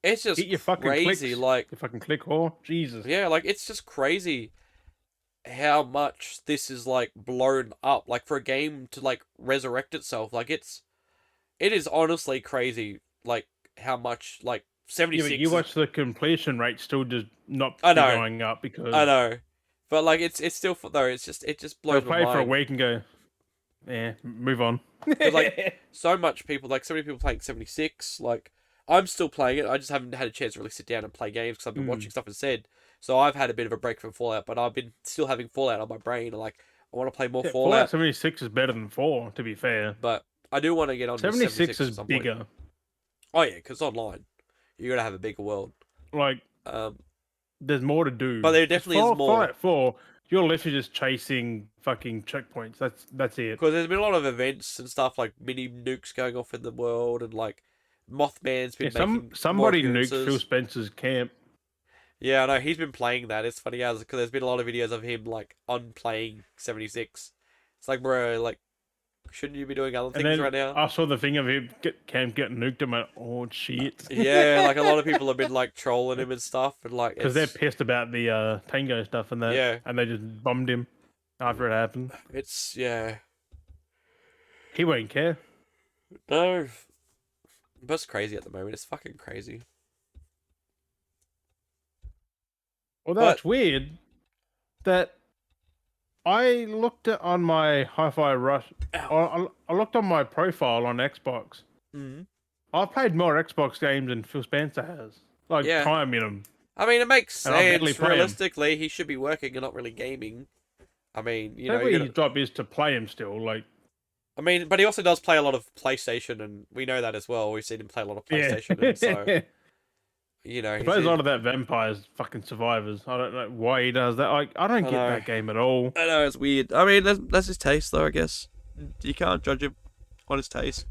it's just Get your fucking crazy. clicks. Like your fucking click whore. Jesus. yeah, like it's just crazy how much this is like blown up. Like for a game to like resurrect itself, like it is honestly crazy. Like how much like 76. Yeah, but you watch the completion rate still just not I know. going up because I know, but like it's still though. It just they'll blows my play for a mind. week and go, yeah, move on. Because like so many people playing 76. Like I'm still playing it. I just haven't had a chance to really sit down and play games because I've been watching stuff instead. So I've had a bit of a break from Fallout, but I've been still having Fallout on my brain. Like, I want to play more Yeah, Fallout. 76 is better than 4, to be fair. But I do want to get on to 76 76 is at some point. bigger. Oh yeah, because online, you got to have a bigger world. Like, there's more to do. But there definitely is more. Fallout 4, you're literally just chasing fucking checkpoints. That's it. Because there's been a lot of events and stuff like mini nukes going off in the world, and like Mothman's been making somebody more nuked appearances. Phil Spencer's camp. Yeah, I know he's been playing that. It's funny as because there's been a lot of videos of him like on playing 76. It's like, bro, like, shouldn't you be doing other things right now? I saw the thing of him camp getting nuked. I'm like, oh shit. Yeah, like a lot of people have been like trolling him and stuff, and like because they're pissed about the Tango stuff and that. Yeah, and they just bombed him after it happened. It's He won't care. No, but it's crazy at the moment. It's fucking crazy. Although it's weird that I looked on my Hi-Fi Rush. I looked on my profile on Xbox. Mm-hmm. I've played more Xbox games than Phil Spencer has. Like, time in them. I mean, it makes sense. Realistically, he should be working and not really gaming. I mean, you know, his job is to play him still. Like, I mean, but he also does play a lot of PlayStation, and we know that as well. We've seen him play a lot of PlayStation, and so you know, he plays a lot of that Vampires fucking Survivors. I don't know why he does that. Like, I don't get that game at all. I know it's weird. I mean, that's his taste, though. I guess you can't judge him on his taste.